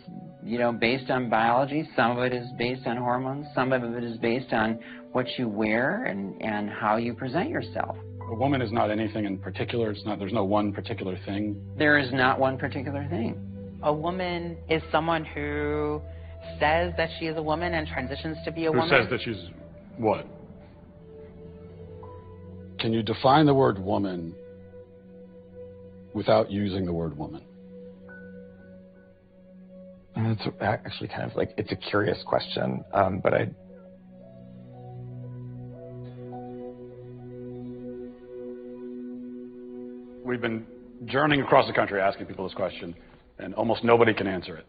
S21: based on biology. Some of it is based on hormones. Some of it is based on what you wear and how you present yourself.
S1: A woman is not anything in particular. There's no one particular thing.
S21: There is not one particular thing. A woman is someone who says that she is a woman and transitions to be a woman.
S1: Who says that she's what? Can you define the word woman without using the word woman?
S13: It's actually kind of it's a curious question, but
S1: We've been journeying across the country asking people this question, and almost nobody can answer it.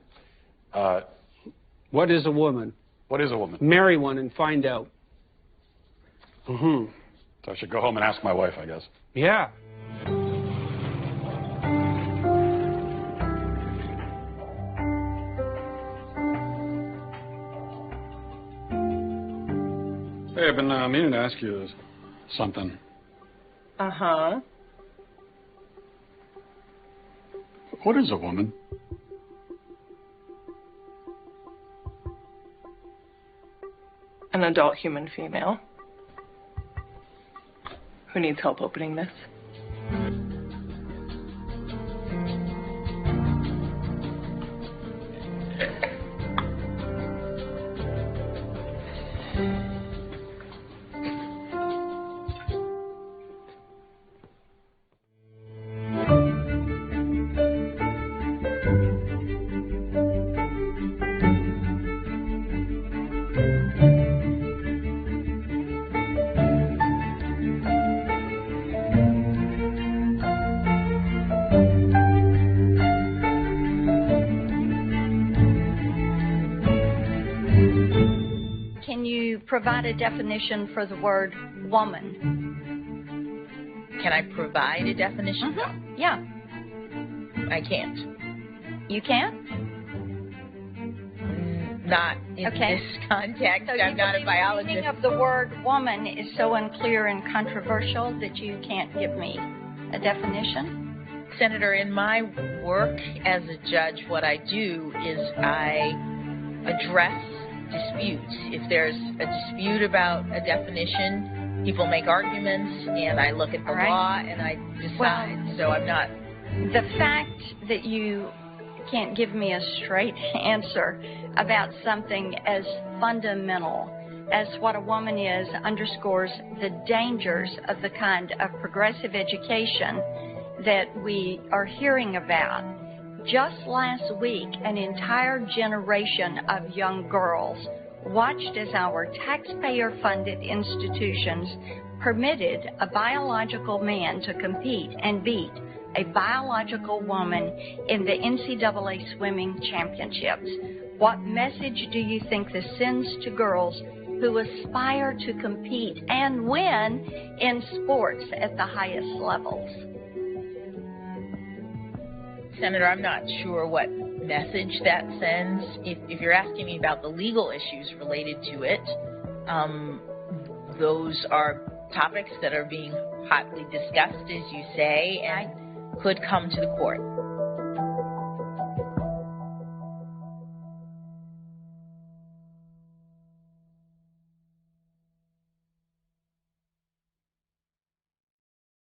S6: What is a woman?
S1: What is a woman?
S6: Marry one and find out.
S1: So I should go home and ask my wife, I guess.
S6: Yeah.
S1: Hey, I've been meaning to ask you something.
S10: Uh-huh.
S1: What is a woman?
S10: An adult human female. Who needs help opening this?
S12: Provide a definition for the word woman.
S14: Can I provide a definition?
S12: Mm-hmm. Yeah.
S14: I can't.
S12: You can't?
S14: Not in this context.
S12: So
S14: I'm not a biologist.
S12: The meaning of the word woman is so unclear and controversial that you can't give me a definition?
S14: Senator, in my work as a judge, what I do is I address disputes. If there's a dispute about a definition, people make arguments, and I look at the law and I decide. So I'm not.
S12: The fact that you can't give me a straight answer about something as fundamental as what a woman is underscores the dangers of the kind of progressive education that we are hearing about. Just last week, an entire generation of young girls watched as our taxpayer-funded institutions permitted a biological man to compete and beat a biological woman in the NCAA swimming championships. What message do you think this sends to girls who aspire to compete and win in sports at the highest levels?
S14: Senator, I'm not sure what message that sends. If you're asking me about the legal issues related to it, those are topics that are being hotly discussed, as you say, and could come to the court.